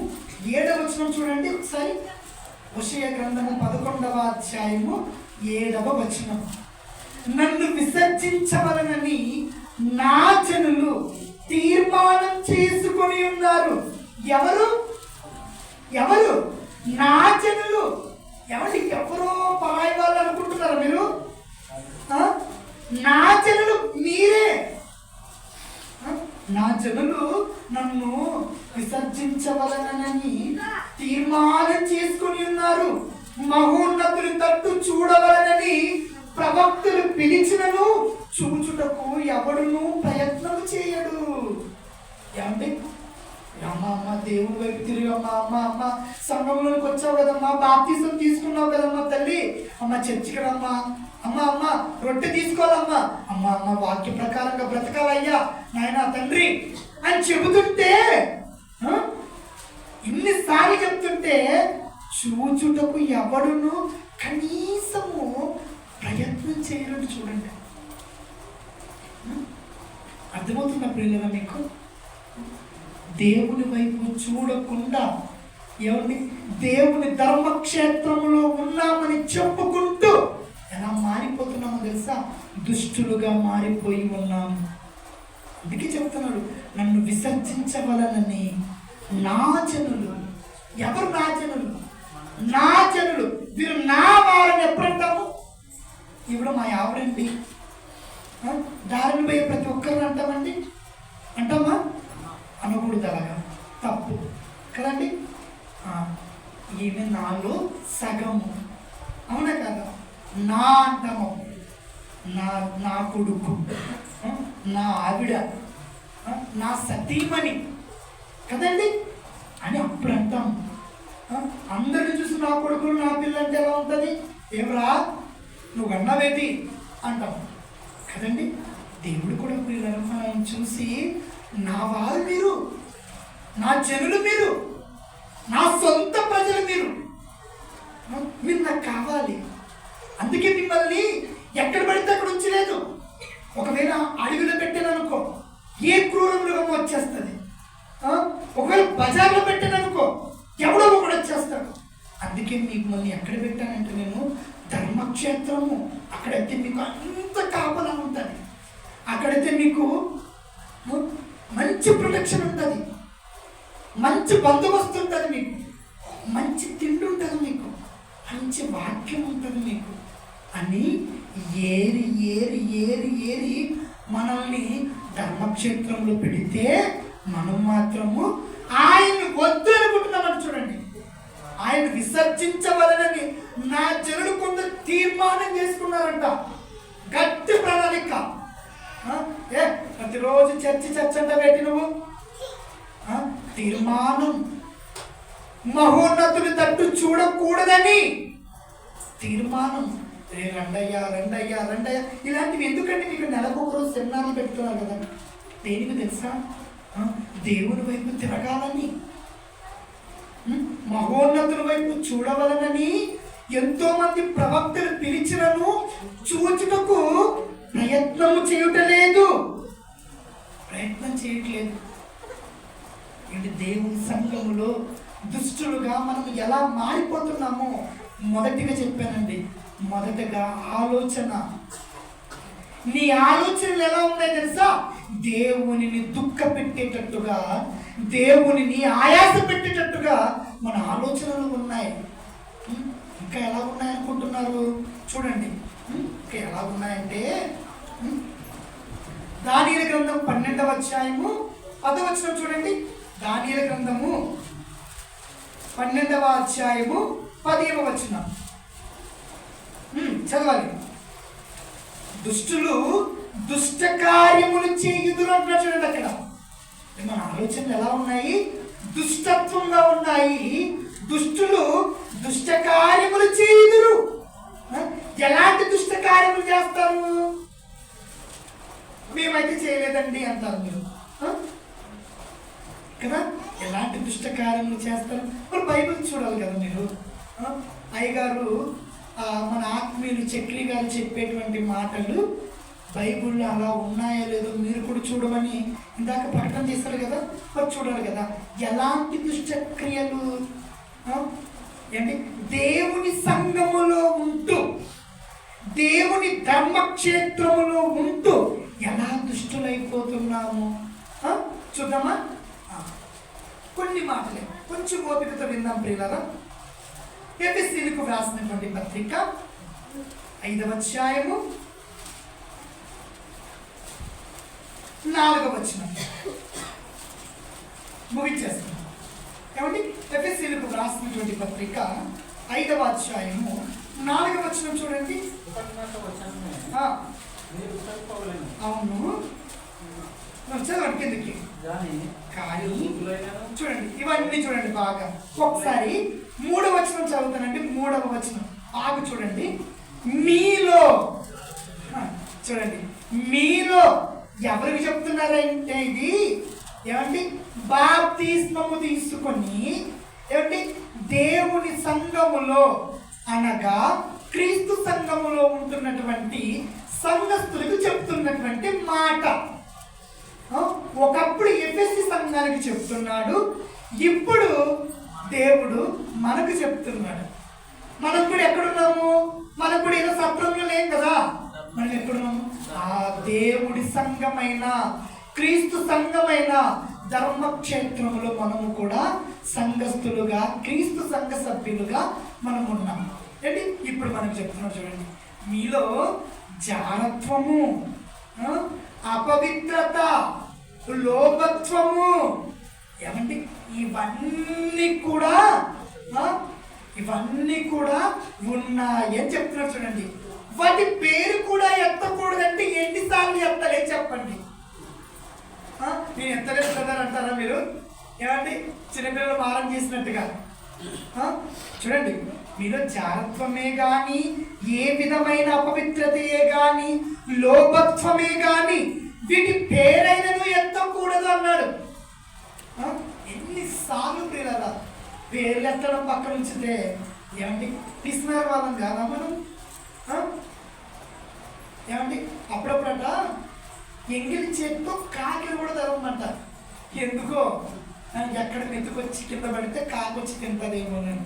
7వ వచనం చూడండి ఒకసారి. హోషేయ గ్రంథము 11వ అధ్యాయము 7వ వచనం. నన్ను విసర్జించవలనని నా జనులు తీర్మానం చేసుకొని ఉన్నారు. ఎవరు? నా జనులు. ఎవరో పరాయి వాళ్ళు అనుకుంటున్నారా మీరు? నా జనులు మీరే. నా జనులు నన్ను విసర్జించవలనని తీర్మానం చేసుకొని ఉన్నారు. మహోన్నతుని తట్టు చూడవలనని ప్రవక్తలు పిలిచినను చూచుటకు ఎవడును ప్రయత్నం చేయడు. ఏమండి అమ్మ దేవుడి వైపు తిరిగి అమ్మ సంఘంలోకి వచ్చావు కదమ్మా, బాప్తిసం తీసుకున్నావు కదమ్మా తల్లి, అమ్మ చర్చికి రమ్మా, అమ్మ రొట్టె తీసుకోవాలమ్మా, అమ్మ వాక్య ప్రకారంగా బ్రతకాలయ్యా నాయనా తండ్రి అని చెబుతుంటే, ఇన్నిసార్లు చెప్తుంటే చూచుటకు ఎవడును కనీసము ప్రయత్నం చేయడం చూడండి. అర్థమవుతున్న ప్రియులరా మీకు? దేవుని వైపు చూడకుండా ఎవరిని దేవుని ధర్మక్షేత్రంలో ఉన్నామని చెప్పుకుంటూ ఎలా మారిపోతున్నామో తెలుసా? దుష్టులుగా మారిపోయి ఉన్నాము. అందుకే చెప్తున్నాడు, నన్ను విసర్జించవలనని నా జనులు ఎవరు నా జనులు? నా జనులు వీరు నా వారని ఎప్పుడు అంటాము? ఇప్పుడు మా ఆవిడండి, దారిని పోయే ప్రతి ఒక్కరిని అంటామండి, అంటామా? అనకూడదు, అలాగా తప్పు కదండి. ఈమె నాలో సగము, అవునా కదా? నా అంటాము, నా కొడుకు, నా ఆవిడ, నా సతీమణి కదండి అని అప్పుడు అంటాం. అందరిని చూసి నా కొడుకులు నా పిల్ల అంటే ఎలా ఉంటుంది? ఏమరా నువ్వు అన్నవేటి అంటాం కదండి. దేవుడు కూడా పిల్లలను చూసి నా వారు మీరు, నా జనులు మీరు, నా సొంత ప్రజలు మీరు, మీరు నాకు కావాలి, అందుకే మిమ్మల్ని ఎక్కడ పడితే అక్కడ ఉంచలేదు. ఒకవేళ అడవిలో పెట్టాననుకో ఏ క్రూర మృగం వచ్చేస్తుంది, ఒకవేళ బజార్లో పెట్టాననుకో ఎవడో ఒకడు వచ్చేస్తాడు. అందుకే మిమ్మల్ని ఎక్కడ పెట్టానంటే నేను ధర్మక్షేత్రము, అక్కడైతే మీకు అంత కాపలా ఉంటుంది, అక్కడైతే మీకు మంచి ప్రొటెక్షన్ ఉంటుంది, మంచి బందోబస్తు ఉంటుంది, మీకు మంచి తిండి ఉంటుంది, మీకు మంచి వాక్యం ఉంటుంది మీకు అని ఏరి ఏరి ఏరి ఏరి మనల్ని ధర్మక్షేత్రంలో పెడితే మనం మాత్రము ఆయన్ని వద్దు అనుకుంటున్నామని చూడండి. ఆయన విసర్జించవలనని నా జనులు కొంత తీర్మానం చేసుకున్నారంట. గట్టి ప్రణాళిక. ప్రతిరోజు చర్చ అంట పెట్టి నువ్వు తీర్మానం, మహోన్నతుని తట్టు చూడకూడదని తీర్మానం. రండయ్యా రండయ్యా రండయ్యా ఇలాంటివి ఎందుకంటే మీకు నెలకు ఒకరోజు సెమినార్లు పెడుతున్నారు కదా. దేనికి తెలుసా? దేవుని వైపు తిరగాలని, మహోన్నతుల వైపు చూడవలనని ఎంతో మంది ప్రవక్తలు పిలిచినను చూచుటకు ప్రయత్నం చేయట్లేదు. ఏంటి దేవుని సంఘములో దుష్టులుగా మనం ఎలా మారిపోతున్నామో మొదటిగా చెప్పానండి. మొదటగా ఆలోచన. నీ ఆలోచనలు ఎలా ఉన్నాయి తెలుసా? దేవునిని దుఃఖ పెట్టేటట్టుగా, దేవునిని ఆయాస పెట్టేటట్టుగా మన ఆలోచనలు ఉన్నాయి. ఇంకా ఎలా ఉన్నాయనుకుంటున్నారు? చూడండి, ఇంకా ఎలా ఉన్నాయంటే దానియేలు గ్రంథం 12వ అధ్యాయము 10వ వచనం చూడండి. దానియేలు గ్రంథము 12వ అధ్యాయము 10వ వచనం చదవాలి. దుష్టులు దుష్ట కార్యములు చేయుదురు అంటున్నారు చూడండి. అక్కడ మన ఆలోచనలు ఎలా ఉన్నాయి? దుష్టత్వంగా ఉన్నాయి. దుష్టులు దుష్ట కార్యములు చేయుదురు. ఎలాంటి దుష్ట కార్యములు చేస్తారు? మేమైతే చేయలేదండి అంటారు మీరు కదా. ఎలాంటి దుష్ట కార్యములు చేస్తారు? మరి బైబిల్ చూడాలి కదా మీరు. అయ్యగారు మన ఆత్మీయులు చక్రి గారు చెప్పేటువంటి మాటలు బైబిల్లో అలా ఉన్నాయో లేదో మీరు కూడా చూడమని ఇందాక ప్రకటన చేస్తారు కదా. మరి చూడాలి కదా ఎలాంటి దుష్టక్రియలు. ఏంటి? దేవుని సంఘములో ఉంటూ, దేవుని ధర్మక్షేత్రములో ఉంటూ ఎలా దుష్టులైపోతున్నాము చూద్దామా? కొన్ని మాటలే, కొంచెం ఓపికతో విందాం ప్రియులారా. ఎఫెసీయులకు వ్రాసినటువంటి పత్రిక 5వ అధ్యాయము 4వ వచనం ముగించేస్తాం. ఏమండి? ఎఫెసీయులకు వ్రాసినటువంటి పత్రిక 5వ అధ్యాయము 4వ వచనం చూడండి. అవును, చదవండి కిందకి. కానీ చూడండి, ఇవన్నీ చూడండి బాగా. ఒకసారి 3వ వచనం చదువుతానండి. 3వ వచనం ఆగు చూడండి. మీలో చూడండి, మీలో ఎవరికి చెప్తున్నారంటే ఇది ఏమండి? బాప్తిస్మము తీసుకొని ఏమండి దేవుని సంఘములో అనగా క్రీస్తు సంఘములో ఉంటున్నటువంటి సంఘస్థులకు చెప్తున్నటువంటి మాట. ఒకప్పుడు ఎఫెసీ సంఘానికి చెప్తున్నాడు, ఇప్పుడు దేవుడు మనకు చెప్తున్నాడు. మనం కూడా ఎక్కడున్నాము? మనం కూడా ఏదో సత్రంలో లేం కదా. మనం ఎక్కడున్నాము? ఆ దేవుడి సంఘమైన, క్రీస్తు సంఘమైన, ధర్మక్షేత్రములో మనము కూడా సంఘస్థులుగా, క్రీస్తు సంఘ సభ్యులుగా మనం ఉన్నాం. ఏంటి ఇప్పుడు మనకు చెప్తున్నాం చూడండి, మీలో జారత్వము, అపవిత్రత, లోభత్వము, ఏమండి ఇవన్నీ కూడా ఉన్నాయి అని చెప్తున్నారు చూడండి. వాటి పేరు కూడా ఎత్తకూడదంటే ఎన్నిసార్లు ఎత్తలే చెప్పండి. నేను ఎత్తలేదు కదా అంటారా మీరు? ఏమండి చిన్నపిల్లలు మారం చేసినట్టుగా. చూడండి, మీలో జారత్వమే కానీ, ఏ విధమైన అపవిత్రతయే కానీ, లోభత్వమే కానీ వీటి పేరైనను ఎత్తకూడదు అన్నాడు. ఎన్నిసార్లు పిల్లల పేర్లు ఎత్తడం పక్కన ఉంచితే ఏమండి పిసినారు వాళ్ళం కాదా మనం? ఏమండి అప్పుడప్పుడట ఎంగిలి చేతితో కాకిని కూడా తరమంట. ఎందుకో ఎక్కడ మెతుకొచ్చి కింద పడితే కాకొచ్చి తింటదేమో. నేను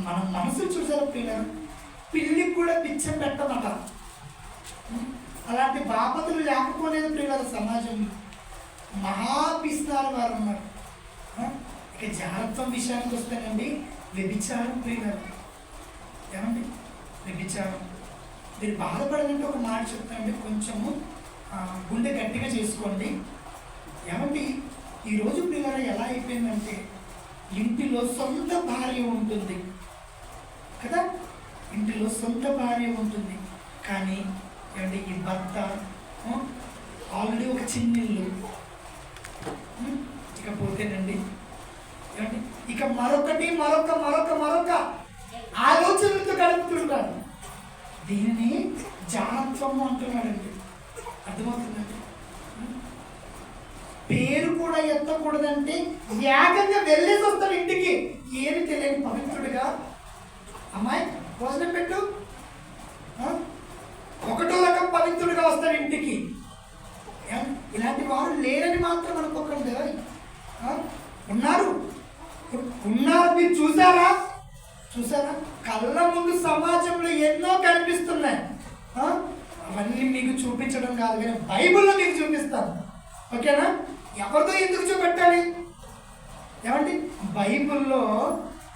మనం మనసు చూసారా పిల్లలు, పిల్లికి కూడా పిచ్చం పెట్టమట. అలాంటి బాపతులు లేకపోలేదు పిల్లల సమాజంలో. మహాపిస్తారు వారు ఉన్నారు. ఇక జాగ్రత్తం విషయానికి వస్తేనండి, వ్యభిచారం ప్రియులు. ఏమండి వ్యభిచారం, మీరు బాధపడాలంటే ఒక మాట చెప్తానండి, కొంచెము గుండె గట్టిగా చేసుకోండి. ఏమండి ఈరోజు పిల్లలు ఎలా అయిపోయిందంటే, ఇంటిలో సొంత భార్య ఉంటుంది కదా, ఇంటిలో సొంత భార్య ఉంటుంది, కానీ ఏమండి ఈ భర్త ఆల్రెడీ ఒక చిన్నిల్లు, ఇకపోతేనండి ఏమండి ఇక మరొకటి మరొక మరొక మరొక ఆలోచనలతో గడుపుతుంటాడు. దీనిని జానత్వము అంటున్నాడండి. అర్థమవుతుందండి? పేరు కూడా ఎత్తకూడదంటే ఏకంగా వెళ్ళేసి వస్తాడు ఇంటికి, ఏమి తెలియని పవిత్రుడిగా. అమ్మాయి భోజనం పెట్టు, ఒకటో రకం పవిత్రుడిగా వస్తాడు ఇంటికి. ఇలాంటి వారు లేరని మాత్రం అనుకోకండి. ఉన్నారు, మీరు చూసారా కళ్ళ ముందు సమాజంలో ఎన్నో కనిపిస్తున్నాయి. అవన్నీ మీకు చూపించడం కాదు, కానీ బైబిల్లో మీకు చూపిస్తాను. ఓకేనా? ఎవరితో ఎందుకు చూపెట్టాలి? ఏమండి బైబిల్లో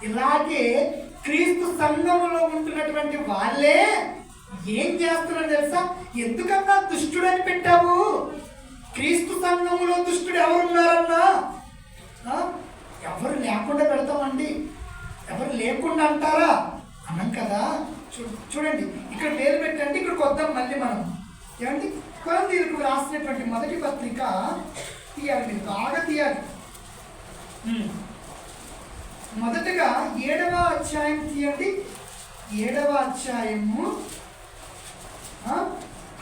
ఇలాగే క్రీస్తు సంఘములో ఉంటున్నటువంటి వాళ్ళే ఏం చేస్తున్నారు తెలుసా? ఎందుకన్నా దుష్టుడని పెట్టావు? క్రీస్తు సంఘములో దుష్టుడు ఎవరున్నారన్నా? ఎవరు లేకుండా పెడతామండి? ఎవరు లేకుండా అంటారా? అన్నాం కదా. చూడండి, ఇక్కడ పేరు పెట్టండి, ఇక్కడికి వద్దాం మళ్ళీ మనం. ఏమండి కొరింథీయులకు రాసినటువంటి మొదటి పత్రిక తీయాలి, మీరు బాగా తీయాలి. మొదటగా 7వ అధ్యాయం తీయండి. 7వ అధ్యాయము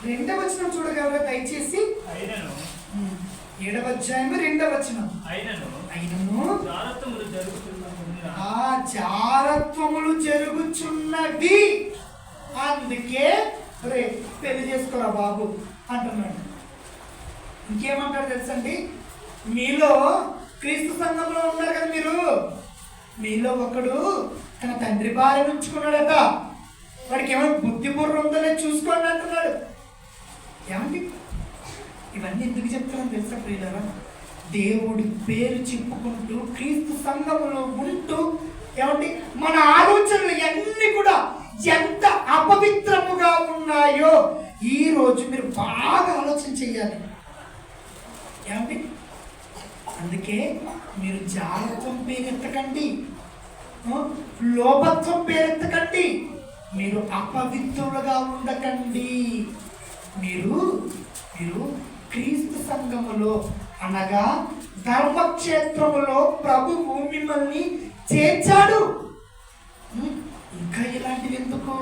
2వ వచనం చూడగలరా దయచేసి? 7వ అధ్యాయము 2వ వచనం. అయినను జారత్వములు జరుగుచున్నవి, అందుకే పెళ్లి చేసుకోరా బాబు అంటున్నాడు. ఇంకేమంటారు తెలుసండి? మీలో క్రీస్తు సంఘంలో ఉన్నారు కదా మీరు, మీలో ఒకడు తన తండ్రి భార్య ఉంచుకున్నాడట, వాడికి ఏమైనా బుద్ధి బుర్ర ఉందో చూసుకోండి అంటున్నాడు. ఏమండి ఇవన్నీ ఎందుకు చెప్తున్నాను తెలుసా ప్రియులారా? దేవుడి పేరు చెప్పుకుంటూ క్రీస్తు సంఘములో ఉంటూ ఏమండి మన ఆలోచనలు అన్నీ కూడా ఎంత అపవిత్రముగా ఉన్నాయో ఈ రోజు మీరు బాగా ఆలోచన చెయ్యాలి. ఏమండి అందుకే మీరు జాగ్రత్తం పేరెత్తకండి, లోభత్వం పేరెత్తకండి, మీరు అపవిత్రులుగా ఉండకండి. మీరు క్రీస్తు సంఘములో అనగా ధర్మక్షేత్రములో ప్రభువు మిమ్మల్ని చేర్చాడు. ఇంకా ఇలాంటివి ఎందుకు?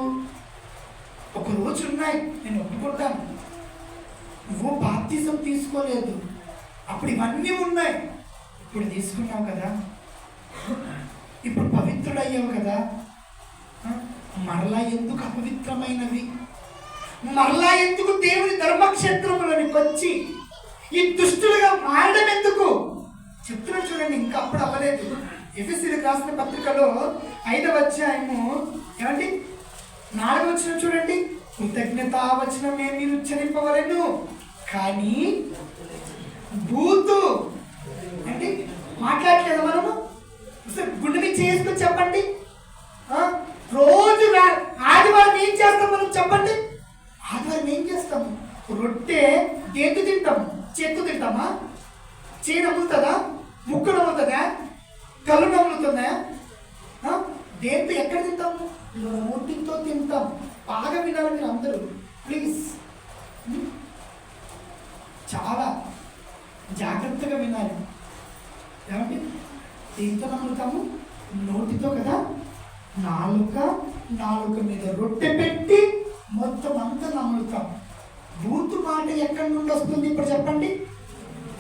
ఒక రోజు ఉన్నాయి, నేను ఒప్పుకుంటాను. నువ్వు బాప్తిజం తీసుకోలేదు, అప్పుడు ఇవన్నీ ఉన్నాయి. ఇప్పుడు తీసుకున్నావు కదా, ఇప్పుడు పవిత్రుడయ్యావు కదా, మరలా ఎందుకు అపవిత్రమైనవి? మరలా ఎందుకు దేవుని ధర్మక్షేత్రంలోనికి వచ్చి ఈ దుష్టులుగా మారడం ఎందుకు? చెప్తున్నా చూడండి, ఇంకా అప్పుడు అవ్వలేదు. ఎఫెసీయులకు రాసిన పత్రికలో 5వ అధ్యాయము ఏమండి 4వ వచనం చూడండి. కృతజ్ఞతా వచనమే మీరు ఉచ్చరింపవలెను, కానీ బూతు అంటే మాట్లాడలేదు మనము. గుండె మీద చేసుకుని చెప్పండి. రోజు ఆదివారం ఏం చేస్తాం మనం చెప్పండి? ఆదివారం ఏం చేస్తాము? రొట్టె దేంతో తింటాము? చేత్తో తింటామా? చేయి నమ్ముతుందా? ముక్కు నమ్ముతుందా? కళ్ళు నమ్ముతుందా? దేంతో ఎక్కడ తింటాము? నోటితో తింటాం. బాగా వినాలి మీరు అందరూ ప్లీజ్, చాలా జాగ్రత్తగా వినాలి. ఏమంటే దేంతో నమ్ముతాము? నోటితో కదా. నాలుక మీద రొట్టె పెట్టి మొత్తం అంతా నమ్ముతాం. బూతు మాట ఎక్కడి నుండి వస్తుంది ఇప్పుడు చెప్పండి?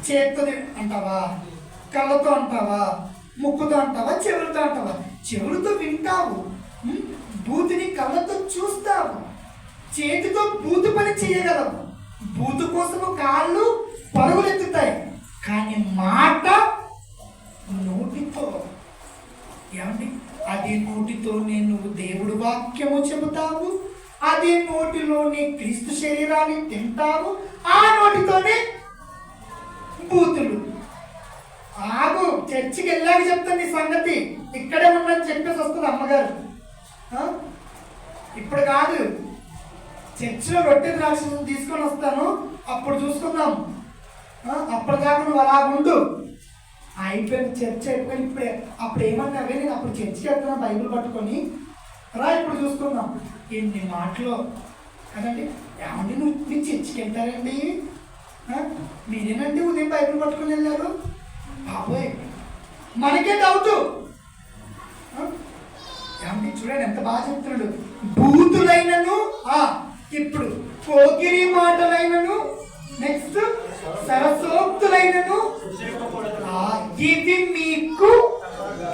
చేత్తో అంటావా? కళ్ళతో అంటావా? ముక్కుతో అంటావా? చెవులతో అంటావా? చెవులతో వింటావు, బూతుని కళ్ళతో చూస్తావు, చేతితో బూతు పని చేయగలవు, బూతు కోసము కాళ్ళు పరుగులెత్తుతాయి. కానీ మాట నోటితో, ఏమండి అదే నోటితోనే నువ్వు దేవుడు వాక్యము చెబుతావు, అదే నోటిలోనే క్రీస్తు శరీరాన్ని తింటావు, ఆ నోటితోనే బూతులు. ఆగు, చర్చికి వెళ్ళాక చెప్తాను ఈ సంగతి. ఇక్కడే ఉన్నది చెప్పేసి వస్తుంది అమ్మగారు. ఇప్పుడు కాదు, చర్చిలో రొట్టె ద్రాక్షను తీసుకొని వస్తాను, అప్పుడు చూసుకుందాం. అప్పటిదాకా నువ్వు అలాగుండు. అయిపోయింది చర్చ అయిపోయింది. ఇప్పుడే అప్పుడు ఏమన్నావే, నేను అప్పుడు చర్చికి వెళ్తున్నా బైబిల్ పట్టుకొని రా, ఇప్పుడు చూసుకుందాం. ఎన్ని మాటలు కదండి. ఏమండి మీరు చర్చికి వెళ్తారండి? మీరేనండి ఉదయం బైబిల్ పట్టుకొని వెళ్ళారు? బాబోయ్, మనకే డౌట్. ఏమండి చూడండి ఎంత బాగా చెప్తున్నాడు. బూతులైనను, ఇప్పుడు పోకిరి మాటలైనను, నెక్స్ట్ సరసోక్తులైనను ఇది మీకు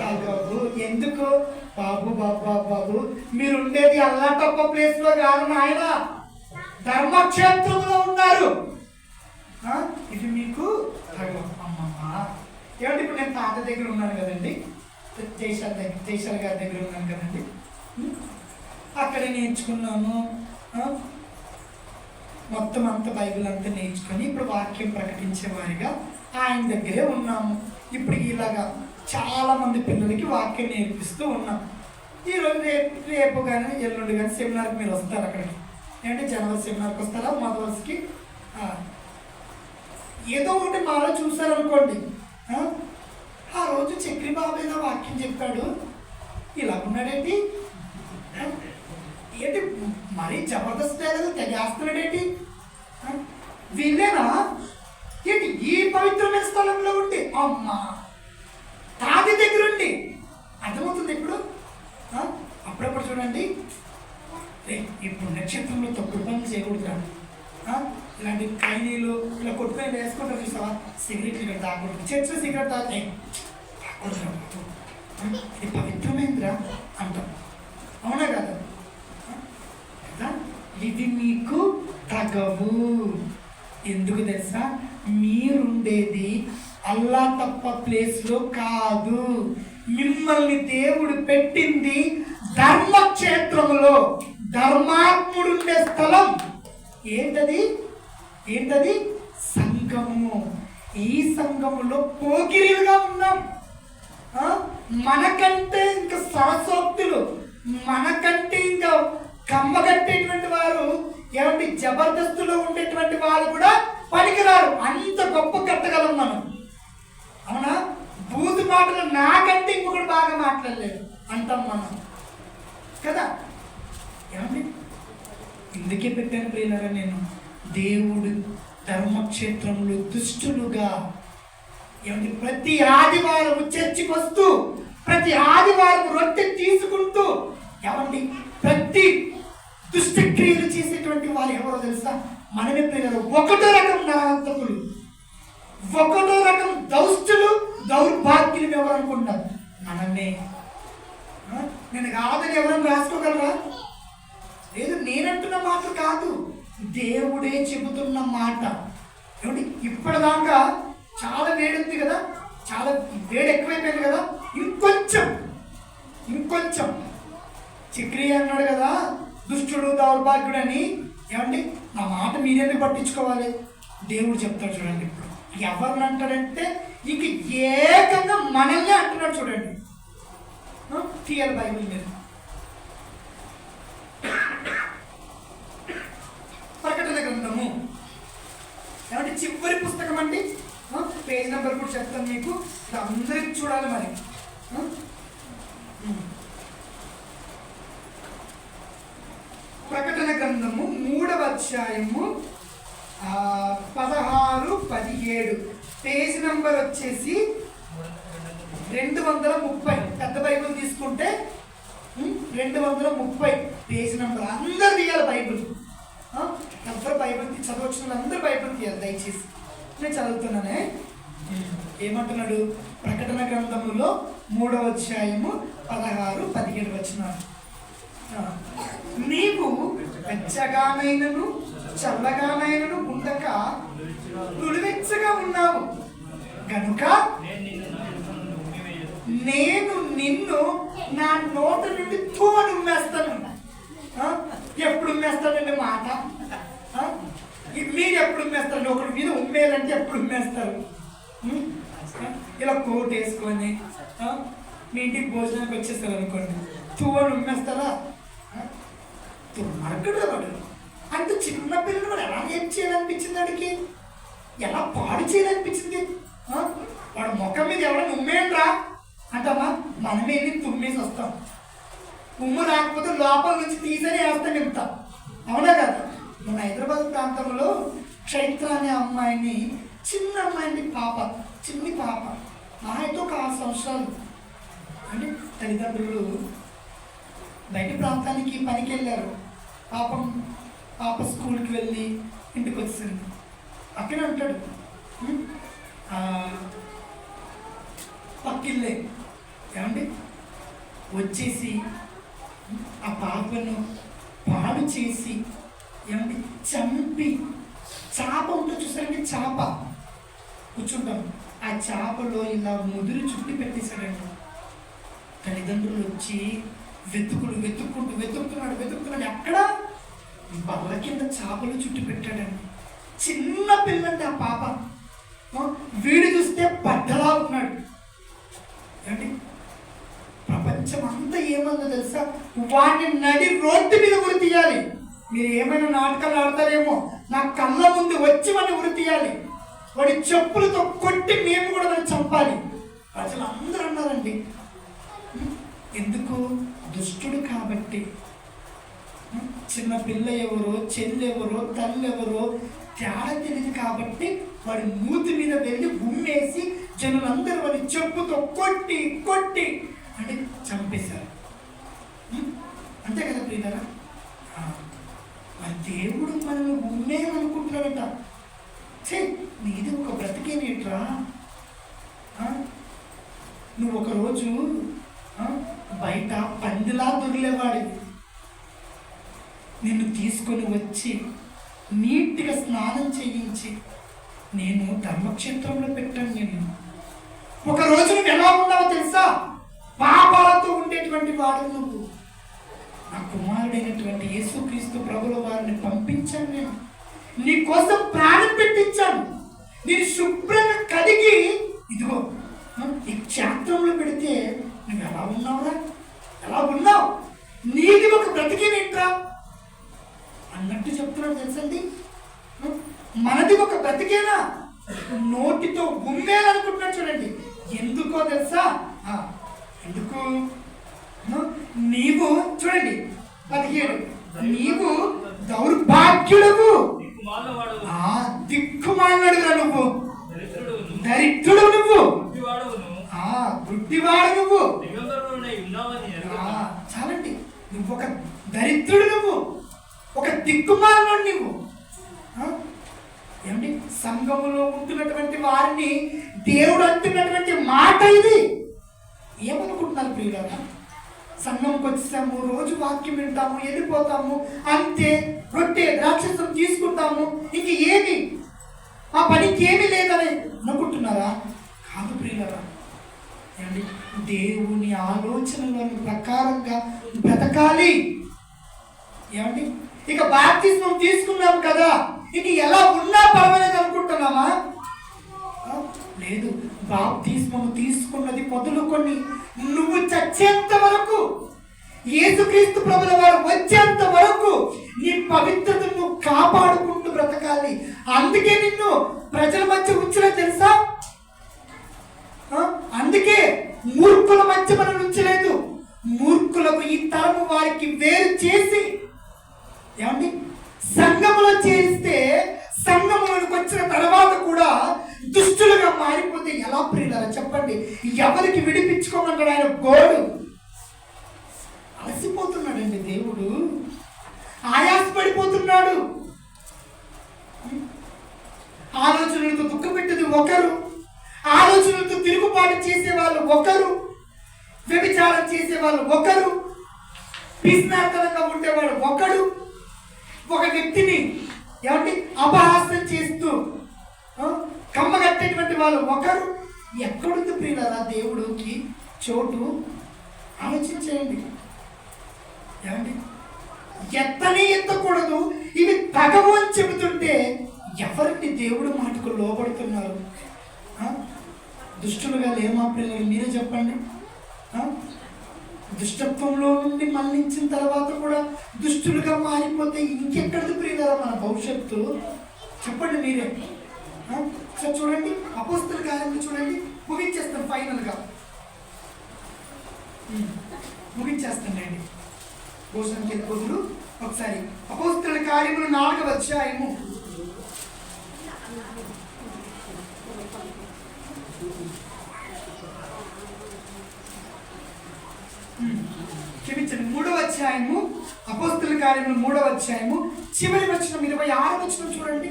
తగవు. ఎందుకు బాబు బాబు మీరు ఉండేది అల్లాటప్ప ప్లేస్ లో కాదు నాయన, ధర్మక్షేత్రంలో ఉన్నారు. ఇది మీకు తగవు. అమ్మమ్మ ఏమంటే ఇప్పుడు నేను తాత దగ్గర ఉన్నాను కదండి, జైశాల్ గారి దగ్గర ఉన్నాను కదండి. అక్కడే నేర్చుకున్నాము, మొత్తం అంతా బైబిల్ అంతా నేర్చుకొని ఇప్పుడు వాక్యం ప్రకటించే వారిగా ఆయన దగ్గరే ఉన్నాము. ఇప్పుడు ఇలాగా చాలా మంది పిల్లలకి వాక్యం నేర్పిస్తూ ఉన్నాం. ఈరోజు రేపు కానీ ఎల్లుండి కానీ సెమినార్కి మీరు వస్తారు. అక్కడికి ఏంటంటే జనవరి సెమినార్కి వస్తారా, మొదటి ఏదో ఒకటి మాలో చూసారనుకోండి. ఆ రోజు చక్రి బాబు ఏదో వాక్యం చెప్పాడు, ఇలా ఉన్నాడేంటి, ఏంటి మరీ జబర్దస్త్ లేదు, తెగేస్తున్నాడేంటి, వీళ్ళేనా ఏంటి ఈ పవిత్రమైన స్థలంలో ఉండి అమ్మ తాది దగ్గర ఉండి అర్థమవుతుంది. ఇప్పుడు అప్పుడప్పుడు చూడండి, ఈ పుణ్యక్షేత్రంలో తప్పుడు పనులు చేయకూడదురా. ఇలాంటి ఖైనీలు ఇలా కొట్టుకొని వేసుకుంటారు చూసావా, సిగరెట్లు ఇక్కడ తాగకూడదు, చర్చిలో సిగరెట్ తాగుతాయి, ఇది పవిత్రమైందిరా అంటాం. అవునా కదా? ఇది మీకు తగవు. ఎందుకు తెలుసా? మీరుండేది అల్లా తప్ప ప్లేస్లో కాదు, మిమ్మల్ని దేవుడు పెట్టింది ధర్మక్షేత్రంలో, ధర్మాత్ముడుండే స్థలం. ఏంటది? సంఘము. ఈ సంఘములో పోకిరీలుగా ఉన్నాం. మనకంటే ఇంకా సరసోక్తులు, మనకంటే ఇంకా కమ్మగట్టేటువంటి వారు, ఏమంటే జబర్దస్తులో ఉండేటువంటి వారు కూడా పనికిరారు. అంత గొప్ప కట్టగలం మనం. అవునా? బూతు మాటలు నాకంటే ఇంకొకటి బాగా మాట్లాడలేదు అంటాం మనం కదా. ఏమండి ఇందుకే పెట్టాను ప్రియులారా, నేను దేవుడు ధర్మక్షేత్రంలో దుష్టులుగా, ఏమంటే ప్రతి ఆదివారం చర్చికి వస్తూ, ప్రతి ఆదివారం రొట్టె తీసుకుంటూ, ఏమండి ప్రతి దుష్టక్రియలు చేసేటువంటి వారు ఎవరో తెలుసా? మనమే ప్రియులారా. ఒకటో రకం నరహంతకులు, ఒకటో రకం దౌష్టులు, దౌర్భాగ్యులు ఎవరు అనుకుంటారు? మనమే. నేను కాదని ఎవరైనా రాసుకోగలరా? లేదు, నేనంటున్న మాట కాదు, దేవుడే చెబుతున్న మాట. ఏమంటే ఇప్పటిదాకా చాలా వేడుంది కదా, చాలా వేడి ఎక్కువైపోయింది కదా, ఇంకొంచెం చక్రియ అన్నాడు కదా, దుష్టుడు దౌర్భాగ్యుడు అని. ఏమండి నా మాట మీరెందుకు పట్టించుకోవాలి? దేవుడు చెప్తాడు చూడండి. ఇప్పుడు ఎవరిని అంటాడంటే ఇక ఏకంగా మనల్ని అంటున్నాడు. చూడండి, తీయాలి బైబిల్ మీద. ప్రకటన గ్రంథము ఏమంటే చివరి పుస్తకం అండి. పేజ్ నెంబర్ కూడా చెప్తాను మీకు, అందరికి చూడాలి మరి. ప్రకటన గ్రంథము 3వ అధ్యాయము 16, 17 పేజ్ నెంబర్ వచ్చేసి 230. పెద్ద బైబిల్ తీసుకుంటే 230 పేజ్ నెంబర్. అందరు తీయాలి బైబిల్. ఎవరు బైబిల్ చదవచ్చు, అందరూ బైబిల్ తీయాలి దయచేసి. నేను చదువుతున్నానే. ఏమంటున్నాడు? ప్రకటన గ్రంథములో 3వ అధ్యాయము 16, 17 వచనాలు. నీవు వెచ్చగానైనను చల్లగానైనను ఉండక నులివెచ్చగా ఉన్నావు కనుక నేను నిన్ను నా నోట నుండి తూమని ఉమ్మేస్తాను. ఎప్పుడు ఉమ్మేస్తానండి మాట? మీరు ఎప్పుడు ఉమ్మేస్తారండి? ఒకరి మీద ఉమ్మేయాలంటే ఎప్పుడు ఉమ్మేస్తారు? ఇలా కోట్ వేసుకొని మీ ఇంటికి భోజనానికి వచ్చేస్తారు అనుకోండి, తూవని ఉమ్మేస్తారా? దుర్మార్గుడు వాడు. అంత చిన్న పిల్లలు వాడు ఎలా ఏం చేయాలనిపించింది? వాడికి ఎలా పాడు చేయాలనిపించింది? వాడు ముఖం మీద ఎవరైనా ఉమ్మేయండిరా అంటామా? మనమే వెళ్ళి తుమ్మేసి వస్తాం. ఉమ్ము రాకపోతే లోపల నుంచి తీసని వేస్తాం వెళ్తాం. అవునా కదా? మన హైదరాబాద్ ప్రాంతంలో చైత్ర అనే అమ్మాయిని, చిన్న అమ్మాయిని, పాప, చిన్ని పాప, ఆయనతో ఒక 6 సంవత్సరాలు అంటే తల్లిదండ్రులు బయట ప్రాంతానికి పనికి వెళ్ళారు. పాప స్కూల్కి వెళ్ళి ఇంటికి వచ్చింది. అక్కడే ఉంటాడు, పక్కిల్లే. ఏమండి వచ్చేసి ఆ పాపను పాడు చేసి ఏమండి చంపి, చేప ఉంటుంది చూసారండి, చేప కూర్చుంటాం, ఆ చేపలో ఇలా ముదురు చుట్టి పెట్టేశాడండి. తల్లిదండ్రులు వచ్చి వెతుకుతున్నాడు. ఎక్కడ? బల్ల కింద చేపలు చుట్టి పెట్టాడండి. చిన్న పిల్లండి ఆ పాప. వీడు చూస్తే బద్దలా ఉన్నాడు. ఏంటి ప్రపంచం అంతా ఏమన్నా తెలుసా? వాడిని నడి రోడ్డు మీద ఉరి తీయాలి. మీరు ఏమైనా నాటకాలు ఆడతారేమో, నా కళ్ళ ముందు వచ్చి వాడిని ఉరి తీయాలి. వాడి చెప్పులతో కొట్టి మేము కూడా వాడిని చంపాలి. ప్రజలు అందరూ అన్నారండి. ఎందుకు? దుష్టుడు కాబట్టి. చిన్న పిల్ల ఎవరో, చెల్లి ఎవరో, తల్లి ఎవరో తేడా తెలియదు కాబట్టి వాడి మూతి మీద వెళ్ళి ఉమ్మేసి జనులందరూ వాడి చెప్పుతో కొట్టి అంటే చంపేశారు. అంతే కదా ప్రియులారా? మరి దేవుడు మనల్ని ఉమ్మేయమనుకుంటున్నాడట. నీది ఒక బ్రతికేనేట్రా? నువ్వు ఒకరోజు బయట పందిలా దొరిలేవాడివి. నిన్ను తీసుకొని వచ్చి నీట్గా స్నానం చేయించి నేను ధర్మక్షేత్రంలో పెట్టాను. నేను ఒకరోజు నువ్వు ఎలా ఉన్నావో తెలుసా? పాపాలతో ఉండేటువంటి వాడు నువ్వు. నా కుమారుడైనటువంటి యేసుక్రీస్తు ప్రభుల వారిని పంపించాను. నేను నీ కోసం ప్రాణం పెట్టించాను. నేను శుభ్రంగా కడిగి ఇదిగో ఈ క్షేత్రంలో పెడితే నువ్వు ఎలా ఉన్నావురా? ఎలా ఉన్నావు? నీది ఒక బ్రతికేనేంట్రా అన్నట్టు చెప్తున్నాడు. తెలుసండి, మనది ఒక బ్రతికేనా? నోటితో గుమ్మేయాలనుకుంటున్నాడు. చూడండి, ఎందుకో తెలుసా? ఎందుకు? నీవు చూడండి 17, నీవు దౌర్భాగ్యుడవు, దిక్కుమాలినడుగా నువ్వు, దరిద్రుడు నువ్వు, గుడ్డివాడు నువ్వు. చాలండి, నువ్వు ఒక దరిద్రుడు, నువ్వు ఒక దిక్కుమాలినోడు. నువ్వు ఏమండి సంఘములో ఉంటున్నటువంటి వారిని దేవుడు అంటున్నటువంటి మాట ఇది. ఏమనుకుంటున్నారు ప్రియులారా? సంఘంకి వచ్చేసాము, రోజు వాక్యం వింటాము, వెళ్ళిపోతాము, అంతే. రొట్టె ద్రాక్షసం తీసుకుంటాము, ఇంక ఏమి ఆ పనికి ఏమీ లేదని అనుకుంటున్నారా? కాదు ప్రియులారా. ఏమండి దేవుని ఆలోచనల ప్రకారంగా బ్రతకాలి. ఏమండి ఇక బాప్తిస్మం తీసుకున్నాం కదా, ఇక ఎలా ఉన్నా పర్వాలేదు అనుకుంటున్నామా? లేదు. బాప్తిస్మము తీసుకున్నది మొదలుకొని నువ్వు చచ్చేంత వరకు, యేసుక్రీస్తు ప్రభుల వారు వచ్చేంత వరకు నీ పవిత్రతను కాపాడుకుంటూ బ్రతకాలి. అందుకే నిన్ను ప్రజల మధ్య ఉంచలే తెలుసా? అందుకే మూర్ఖుల మధ్య మనం ఉంచలేదు. మూర్ఖులకు ఈ తరము వారికి వేరు చేసి ఏమండి సంఘములో చేస్తే, సంఘములకు వచ్చిన తర్వాత కూడా దుష్టులుగా మారిపోతే ఎలా ప్రియులారా చెప్పండి? ఎవరికి విడిపించుకోమంటాడు ఆయన గోడు? అలసిపోతున్నాడండి దేవుడు, ఆయాసపడిపోతున్నాడు. ఆలోచనలతో దుఃఖపెట్టేది ఒకరు, ఆలోచనలతో తిరుగుబాటు చేసేవాళ్ళు ఒకరు, వ్యభిచారం చేసేవాళ్ళు ఒకరు, పిసినార్తనంగా ఉండేవాడు ఒకడు, ఒక వ్యక్తిని ఏమంటే అపహాస్యం చేస్తూ కమ్మగట్టేటువంటి వాళ్ళు ఒకరు. ఎక్కడుంది ప్రియులారా దేవుడికి చోటు? ఆలోచించేయండి. ఏమండి ఎత్తనే ఎత్తకూడదు, ఇవి తగవు అని చెబుతుంటే ఎవరిని దేవుడు మాటకు లోబడుతున్నారు? దుష్టులుగా లేమా ప్రియులు? మీరే చెప్పండి. దుష్టత్వంలో నుండి మరణించిన తర్వాత కూడా దుష్టులుగా మారిపోతే ఇంకెక్కడిది ప్రియులారా మన భవిష్యత్తు? చెప్పండి మీరే. సో చూడండి, అపోస్తల కార్యములు చూడండి, ముగించేస్తాను ఫైనల్గా, ముగించేస్తానండి. భోజనంకి బదులు ఒకసారి అపోస్తల కార్యములు 4వ అధ్యాయము క్షమించండి 3వ అధ్యాయము, అపోస్తల కార్యములు 3వ అధ్యాయము చివరి వచనం 26వ వచనం చూడండి.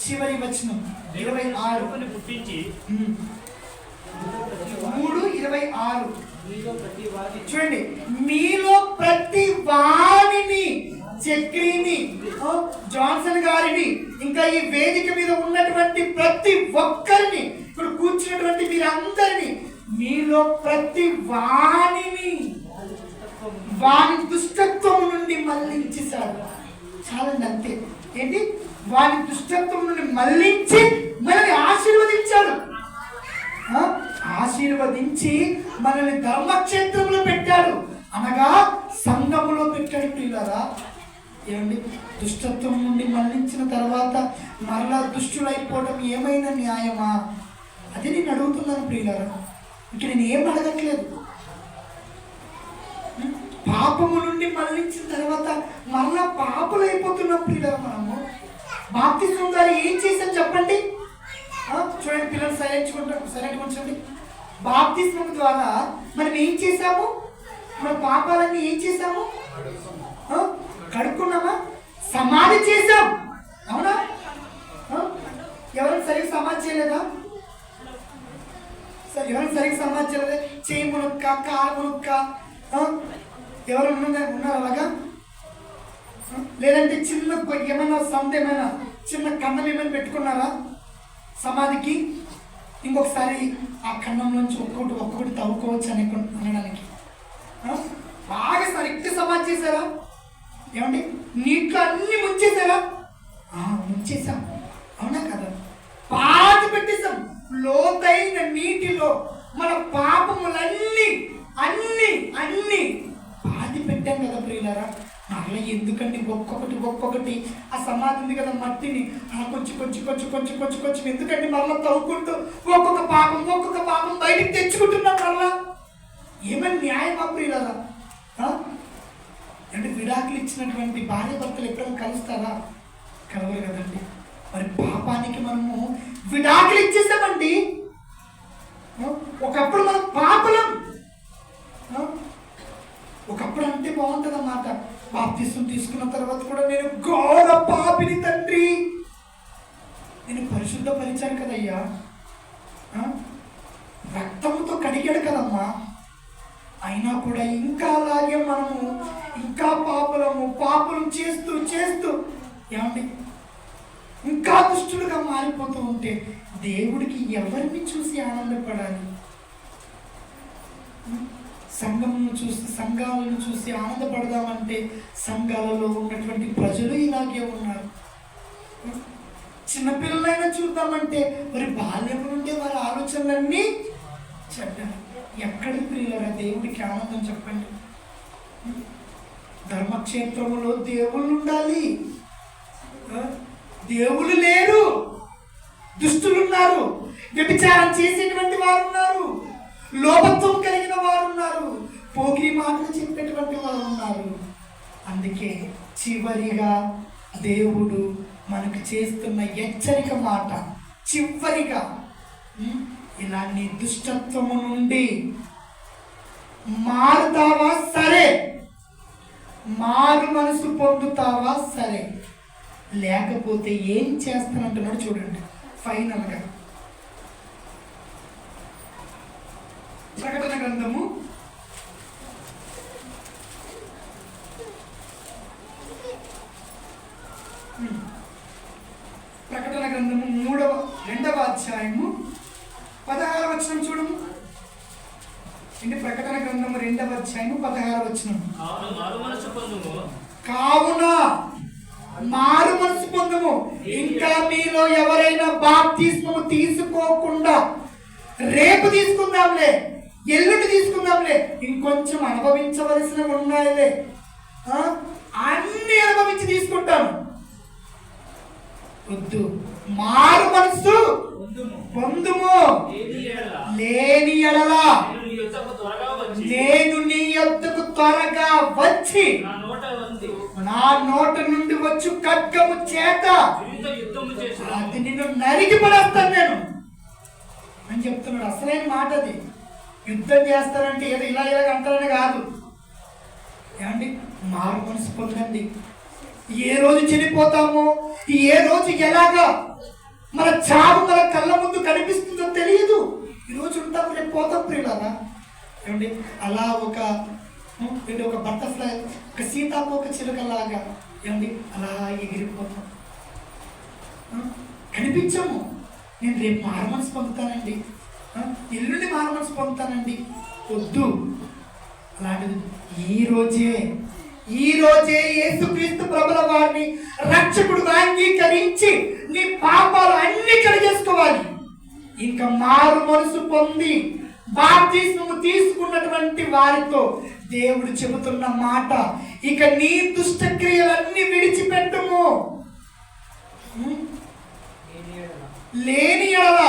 చివరి వచనం 26 పుట్టించి 3:26 చూడండి. మీలో ప్రతి వాణిని, చక్రిని, జాన్సన్ గారిని, ఇంకా ఈ వేదిక మీద ఉన్నటువంటి ప్రతి ఒక్కరిని, ఇక్కడ కూర్చున్నటువంటి మీరందరినీ, మీలో ప్రతి వాణిని వాని దుష్టత్వం నుండి మళ్ళించేశాడు. చాలండి, అంతే. ఏంటి? వాని దుష్టత్వం నుండి మళ్ళించి మనల్ని ఆశీర్వదించాడు. ఆశీర్వదించి మనల్ని ధర్మక్షేత్రంలో పెట్టాడు, అనగా సంఘములో పెట్టాడు. ప్రియులారా ఏమండి, దుష్టత్వం నుండి మరణించిన తర్వాత మరలా దుష్టులైపోవడం ఏమైనా న్యాయమా? అది నేను అడుగుతున్నాను ప్రియులారా. ఇంక నేను ఏం అడగట్లేదు. పాపము నుండి మరణించిన తర్వాత మరలా పాపలు అయిపోతున్నాం ప్రియులారా. మనము బాప్తిస్మం ద్వారా ఏం చేశాం చెప్పండి? చూడండి పిల్లలు సైలెంట్గా ఉంచండి. బాప్తిస్మం ద్వారా మనం ఏం చేశాము? మన పాపాలన్నీ ఏం చేశాము? కడుక్కున్నామా? సమాధి చేశాం. అవునా? ఎవరైనా సరిగ్గా సమాధి చేయలేదా? ఎవరైనా సరిగ్గా సమాధి చేయలేదా? చేయి మునుక్క, కాలు మునుక్క ఎవరు ఉన్నారు అలాగా? లేదంటే చిన్న ఏమైనా సౌండ్, ఏమైనా చిన్న కన్నం ఏమైనా పెట్టుకున్నారా సమాధికి? ఇంకొకసారి ఆ కన్నం నుంచి ఒక్కొక్కటి తవ్వుకోవచ్చు అనడానికి బాగా సరిగ్గా సమాధి చేశారా? ఏమండి నీటిలో అన్ని ముంచేశారా? ముంచేశాం. అవునా కదా? పాతి పెట్టేశాం లోతైన నీటిలో. మన పాపములన్నీ అన్ని అన్ని పాతి పెట్టాం కదా ప్రియులారా. అలా ఎందుకండి ఒక్కొక్కటి ఆ సమాధి ఉంది కదా, మట్టిని అలా కొంచెం ఎందుకండి మరలా తవ్వుకుంటూ ఒక్కొక్క పాపం బయటికి తెచ్చుకుంటున్నాం మరలా? ఏమని న్యాయమా ప్రియులారా? అంటే విడాకులు ఇచ్చినటువంటి భార్య భర్తలు ఎప్పుడైనా కలుస్తారా? కలవరు కదండి. మరి పాపానికి మనము విడాకులు ఇచ్చేసామండి. ఒకప్పుడు మనం పాపలం. ఒకప్పుడు అంటే బాగుంటుంది అన్నమాట. బాప్తిస్మం తీసుకున్న తర్వాత కూడా నేను ఘోర పాపిని తండ్రి, నేను పరిశుద్ధపరిచాను కదయ్యా, రక్తంతో కడిగాడు కదమ్మా, అయినా కూడా ఇంకా అలాగే మనము ఇంకా పాపం చేస్తూ ఏమండి ఇంకా దుష్టులుగా మారిపోతూ ఉంటే దేవుడికి ఎవరిని చూసి ఆనందపడాలి? సంఘాలను చూసి ఆనందపడదామంటే సంఘాలలో ఉన్నటువంటి ప్రజలు ఇలాగే ఉన్నారు. చిన్నపిల్లలైనా చూద్దామంటే మరి బాల్యం నుండి వారి ఆలోచనలన్నీ చెడ్డ. ఎక్కడి ప్రియులరా దేవుడికి ఆనందం చెప్పండి? ధర్మక్షేత్రములో దేవుళ్ళు ఉండాలి. దేవుళ్ళు లేరు, దుష్టులున్నారు, వ్యభిచారం చేసేటువంటి వారు ఉన్నారు, లోపత్వం కలిగిన వారు ఉన్నారు, పోగిరి మాటలు చెప్పేటువంటి వారు ఉన్నారు. అందుకే చివరిగా దేవుడు మనకు చేస్తున్న హెచ్చరిక మాట, చివరిగా ఇలా నీ దుష్టత్వము నుండి మారుతావా సరే, మారు మనసు పొందుతావా సరే, లేకపోతే ఏం చేస్తానంటున్నాడు చూడండి. ఫైనల్గా ప్రకటన గ్రంథము 2వ అధ్యాయము 16వ వచనం చూడము. ప్రకటన గ్రంథము 2వ అధ్యాయము 16వ వచనం. కావున మారు మనసు పొందుము, ఇంకా మీలో ఎవరైనా బాప్తిస్మము తీసుకోకుండా, రేపు తీసుకుందాంలే, ఎల్లుండి తీసుకుందాంలే, ఇంకొంచెం అనుభవించవలసినవి ఉన్నాయిలే, అన్ని అనుభవించి తీసుకుంటాను, వద్దు. మారు మనసు పొందుము, లేని ఎడల నేను నీ యొద్దకు త్వరగా వచ్చి నా నోట నుండి వచ్చు ఖడ్గము చేత అది నిన్ను నరికి పడేస్తాను నేను అని చెప్తున్నాడు. అసలైన మాట అది. యుద్ధం చేస్తారంటే ఏదో ఇలా అంటారని కాదు. ఏమండి, మారు మనసు పొందండి. ఏ రోజు చనిపోతామో, ఏ రోజు ఎలాగా మన చావు మన కళ్ళ ముందు కనిపిస్తుందో తెలియదు. ఈరోజు ఉంటాం, రేపు పోతాం ప్రియులారా. ఏమండి, అలా ఒక బటర్ఫ్లై, ఒక సీతాకోక చిలుకలాగా ఏమండి అలా ఎగిరిపోతాం, కనిపించము. నేను రేపు మారు మనసు పొందుతానండి, ఎల్లుండి మారు మనసు పొందుతానండి, వద్దు. అలాంటిది ఈ రోజే యేసుక్రీస్తు ప్రభుల వారిని రక్షకుడుగా అంగీకరించి నీ పాపాలు అన్ని కడిగేసుకోవాలి. ఇంకా మారు మనసు పొంది బాప్తిస్మము తీసుకున్నటువంటి వారితో దేవుడు చెబుతున్న మాట, ఇక నీ దుష్టక్రియలన్నీ విడిచిపెట్టుము, లేని ఎడల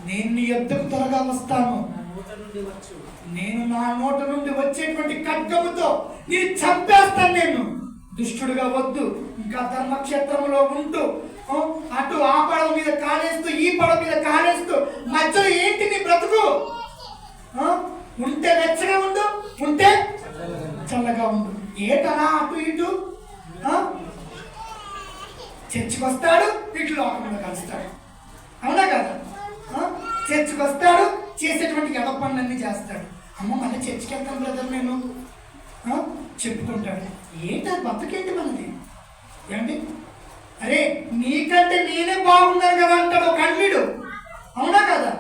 నేను నీ యొద్దకు త్వరగా వస్తాను, నేను నా నోట నుండి వచ్చేటువంటి ఖడ్గముతో నేను చంపేస్తాను. నేను దుష్టుడుగా వద్దు. ఇంకా ధర్మక్షేత్రంలో ఉంటూ అటు ఆ పడవ మీద కాలేస్తూ ఈ పడవ మీద కాలేస్తూ మధ్యలో ఏంటి నీ బ్రతుకు? ఉంటే వెచ్చగా ఉండు, ఉంటే చల్లగా ఉండు. ఏటలా అటు ఇటు చర్చికి వస్తాడు, ఇటు లోకంలో కలుస్తాడు, అవునా కదా? చర్చికి వస్తాడు, చేసేటువంటి ఎడ పనులన్నీ చేస్తాడు. అమ్మ మళ్ళీ చర్చికి వెళ్తాను బ్రదర్ నేను చెప్పుకుంటాడు. ఏంటి అది బతుకేంటి మనది? ఏమండి, అరే నీకంటే నేనే బాగున్నాను కదా అంటాడు ఒక అన్నిడు, అవునా కదా?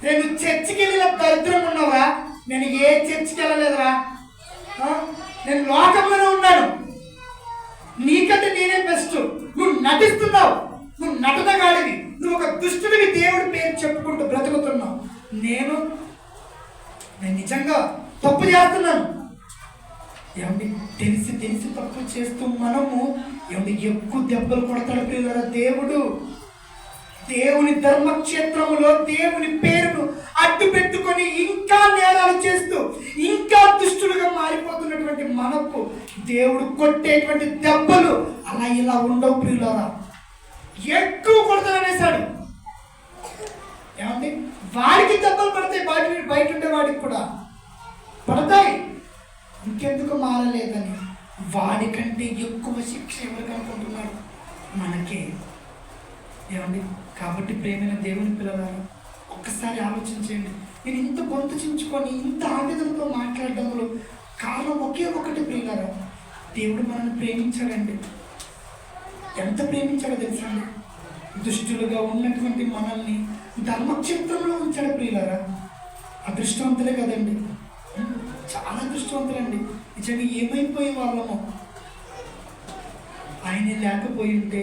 నేను చర్చికి వెళ్ళిన దరిద్రంగా ఉన్నావా? నేను ఏ చర్చికి వెళ్ళలేదురా, నేను లోకంలోనే ఉన్నాను, నీకంటే నేనే బెస్ట్. నువ్వు నటిస్తున్నావు, నువ్వు నటనగాడివి, నువ్వు ఒక దుష్టుడివి, దేవుడి పేరు చెప్పుకుంటూ బ్రతుకుతున్నావు. నేను నిజంగా తప్పు చేస్తున్నాను. ఏమండి, తెలిసి తప్పు చేస్తూ మనము ఏమండి ఎక్కువ దెబ్బలు కొడతాడు ప్రియులారా దేవుడు. దేవుని ధర్మక్షేత్రములో దేవుని పేరును అడ్డు పెట్టుకొని ఇంకా నేరాలు చేస్తూ ఇంకా దుష్టులుగా మారిపోతున్నటువంటి మనకు దేవుడు కొట్టేటువంటి దెబ్బలు అలా ఇలా ఉండవు ప్రియులారా, ఎక్కువ కొడతాడనేసాడు. ఏమండి, వాడికి దెబ్బలు పడతాయి, బయట ఉండే వాడికి కూడా పడతాయి. ఇంకెందుకు మారలేదని వాడికంటే ఎక్కువ శిక్ష ఎవరికి అనుకుంటున్నాడు? మనకే. ఏమండి, కాబట్టి ప్రేమైన దేవుని పిల్లలారా ఒక్కసారి ఆలోచించండి. నేను ఇంత గొంతు చించుకొని ఇంత ఆవేదనతో మాట్లాడడంలో కారణం ఒకే ఒకటి ప్రియులారా, దేవుడు మనల్ని ప్రేమించాడండి. ఎంత ప్రేమించాడో తెలుసండి? దుష్టులుగా ఉన్నటువంటి మనల్ని ధర్మక్షేత్రంలో ఉంచాడు ప్రియులారా. అదృష్టవంతులే కదండి, చాలా అదృష్టవంతులండి. నిజంగా ఏమైపోయే వాళ్ళమో. ఆయనే లేకపోయి ఉంటే,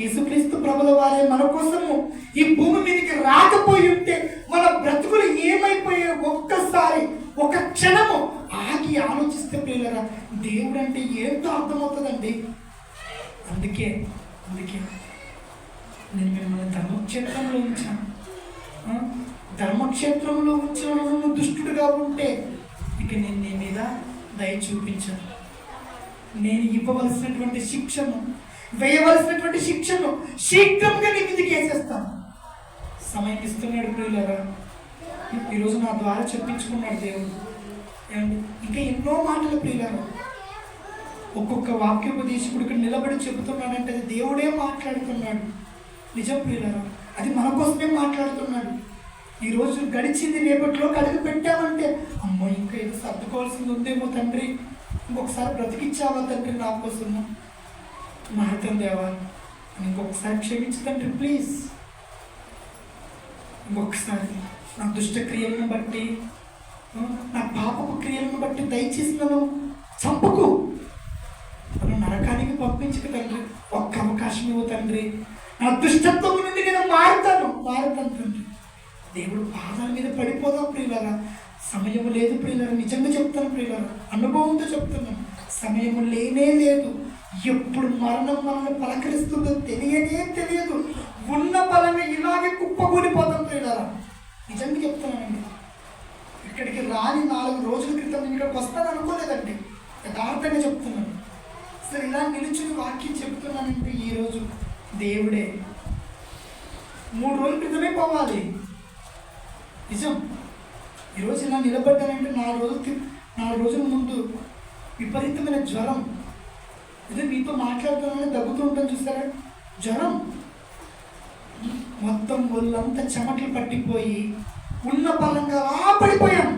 యేసుక్రీస్తు ప్రభుల వారే మన కోసము ఈ భూమి మీదకి రాకపోయి ఉంటే మన బ్రతుకులు ఏమైపోయాయో ఒక్కసారి ఒక క్షణము ఆగి ఆలోచిస్తే ప్రియులరా, దేవుడు అంటే ఏంటో అర్థమవుతుందండి. అందుకే నేను మిమ్మల్ని ధర్మక్షేత్రంలో ఉంచాను. ధర్మక్షేత్రంలో ఉంచిన దుష్టుడుగా ఉంటే ఇక నేను నీ మీద దయ చూపించాను. నేను ఇవ్వవలసినటువంటి శిక్షను, వేయవలసినటువంటి శిక్షను శీఘ్రంగా నీ మీదకి వేసేస్తాను. సమయం ఇస్తున్నాడు ప్రియులరా. ఈరోజు నా ద్వారా చెప్పించుకున్నాడు దేవుడు. ఏమండి, ఇంకా ఎన్నో మాటలు ప్రియులరా. ఒక్కొక్క వాక్యోపదేశకుడు ఇక్కడ నిలబడి చెబుతున్నాడంటే అది దేవుడే మాట్లాడుతున్నాడు. నిజం ప్రియులరా, అది మన కోసమే మాట్లాడుతున్నాడు. ఈరోజు గడిచింది రేపట్లో అడుగు పెట్టామంటే, అమ్మో ఇంకా ఏదో సర్దుకోవాల్సింది ఉందేమో తండ్రి, ఇంకొకసారి బ్రతికిచ్చావా తండ్రి నా కోసము, మారుతాం దేవా, ఇంకొకసారి క్షమించు తండ్రి ప్లీజ్, ఇంకొకసారి నా దుష్ట క్రియలను బట్టి, నా పాపపు క్రియలను బట్టి దయచేసి నన్ను చంపకు, నన్ను నరకానికి పంపించక తండ్రి, ఒక్క అవకాశం ఇవ్వు తండ్రి, నా దుష్టత్వం నుండి నేను మారుతాను తండ్రి. దేవుడు పాదాల మీద పడిపోదాం ప్రియులారా. సమయం లేదు ప్రియులారా, నిజంగా చెప్తాను ప్రియులారా, అనుభవంతో చెప్తున్నాను. సమయం లేనే లేదు. ఎప్పుడు మరణం మనల్ని పలకరిస్తుందో తెలియదు. ఉన్న బలంగా ఇలాగే కుప్పకూలిపోతాం ప్రియులారా. నిజంగా చెప్తున్నానండి. ఇక్కడికి రాని 4 రోజుల క్రితం నేను ఇక్కడికి వస్తాను అనుకోలేదండి. యథార్థంగా చెప్తున్నాను. సరే ఇలా నిలుచుని వాక్యం చెప్తున్నానంటే ఈరోజు దేవుడే 3 రోజుల క్రితమే పోవాలి. నిజం. ఈరోజు ఇలా నిలబడ్డానంటే 4 రోజుల ముందు విపరీతమైన జ్వరం. ఇదే మీతో మాట్లాడుతున్నానని దగ్గుతూ ఉంటాను చూస్తారా, జ్వరం. మొత్తం ఒళ్ళంతా చెమటలు పట్టిపోయి ఉన్న బలంగా పడిపోయాం.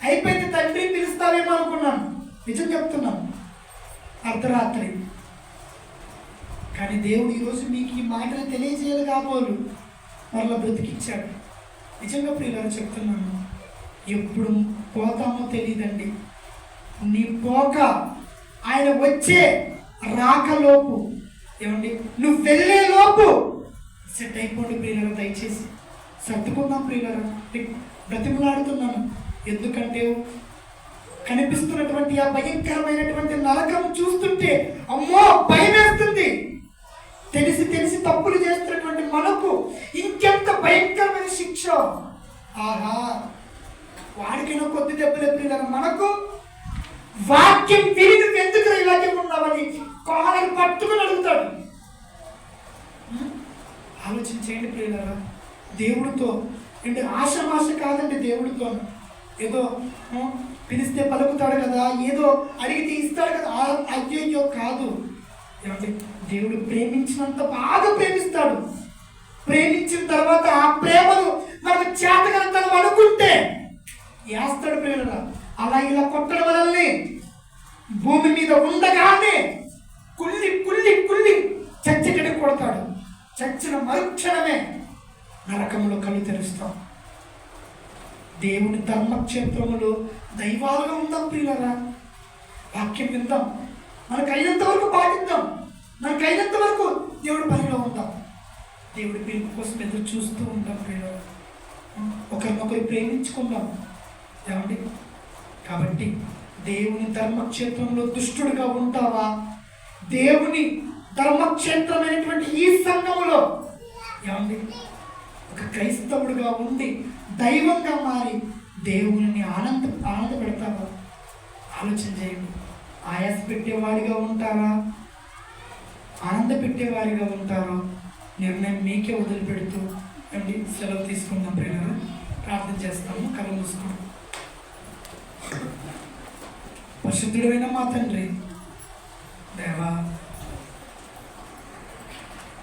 అయిపోయింది తండ్రి పిలుస్తావేమో అనుకున్నాను. నిజం చెప్తున్నాను, అర్ధరాత్రి. కానీ దేవుడు ఈరోజు మీకు ఈ మాటలు తెలియజేయాలి కాబోలు మరలా బ్రతికిచ్చాడు. నిజంగా ప్రియులారా చెప్తున్నాను, ఎప్పుడు పోతామో తెలియదండి. నీ పోక ఆయన వచ్చే రాకలోపు, ఏమండి, నువ్వు వెళ్ళే లోపు సెట్ అయిపోండి ప్రియులారా. దయచేసి సర్దుకుందాం ప్రియులారా. బ్రతిమలాడుతున్నాను. ఎందుకంటే కనిపిస్తున్నటువంటి ఆ భయంకరమైనటువంటి నరకం చూస్తుంటే అమ్మో భయం వేస్తుంది. తెలిసి తప్పులు చేస్తున్నటువంటి మనకు ఇంకెంత భయంకరమైన శిక్ష. ఆహా, వాడికైనా కొద్ది దెబ్బలు ఎప్పుడు మనకు వాక్యం విని ఎందుకు ఇలాగే ఉన్నామని కాళ్ళని పట్టుకుని అడుగుతాడు. ఆలోచించేయండి ప్రియులారా. దేవుడితో అంటే ఆశమాశ కాదండి. దేవుడితో ఏదో పిలిస్తే పలుకుతాడు కదా, ఏదో అడిగితే ఇస్తాడు కదా, అయ్యో కాదు. ఏమంటే దేవుడు ప్రేమించినంత బాగా ప్రేమిస్తాడు. ప్రేమించిన తర్వాత ఆ ప్రేమను మనకు చేతగలుగుతాం అనుకుంటే వేస్తాడు ప్రేమగా. అలా ఇలా కొట్టడం వలనే భూమి మీద ఉండగానే కుళ్ళి కుళ్ళి కుళ్ళి చచ్చటడి కొడతాడు. చచ్చిన మరుక్షణమే నరకంలో కళ్ళు తెరుస్తాం. దేవుని ధర్మక్షేత్రములో దైవాలుగా ఉందాం ప్రియులరా. వాక్యం విందాం, మనకు అయినంత వరకు పాటిద్దాం, మనకు అయినంత వరకు దేవుడి పనిలో ఉందాం. దేవుడి పిలుపు కోసం ఎదురు చూస్తూ ఉంటాం ప్రియులరా. ఒకరినొకరు ప్రేమించుకుందాం. ఏమండి, కాబట్టి దేవుని ధర్మక్షేత్రంలో దుష్టుడిగా ఉంటావా? దేవుని ధర్మక్షేత్రమైనటువంటి ఈ సంఘములో ఏమండి ఒక క్రైస్తవుడిగా ఉండి దైవంగా మారి దేవుని ఆనంద పెడతావా? ఆలోచన చేయండి. ఆయాస పెట్టేవాడిగా ఉంటారా, ఆనంద పెట్టేవారిగా ఉంటారా? నిర్ణయం మీకే వదిలిపెడుతూ అండి సెలవు తీసుకుందాం ప్రియులారా. ప్రార్థన చేస్తాము. కళ్ళు మూసుకుంటాం. పరిశుద్ధుడైన మా తండ్రి దేవా,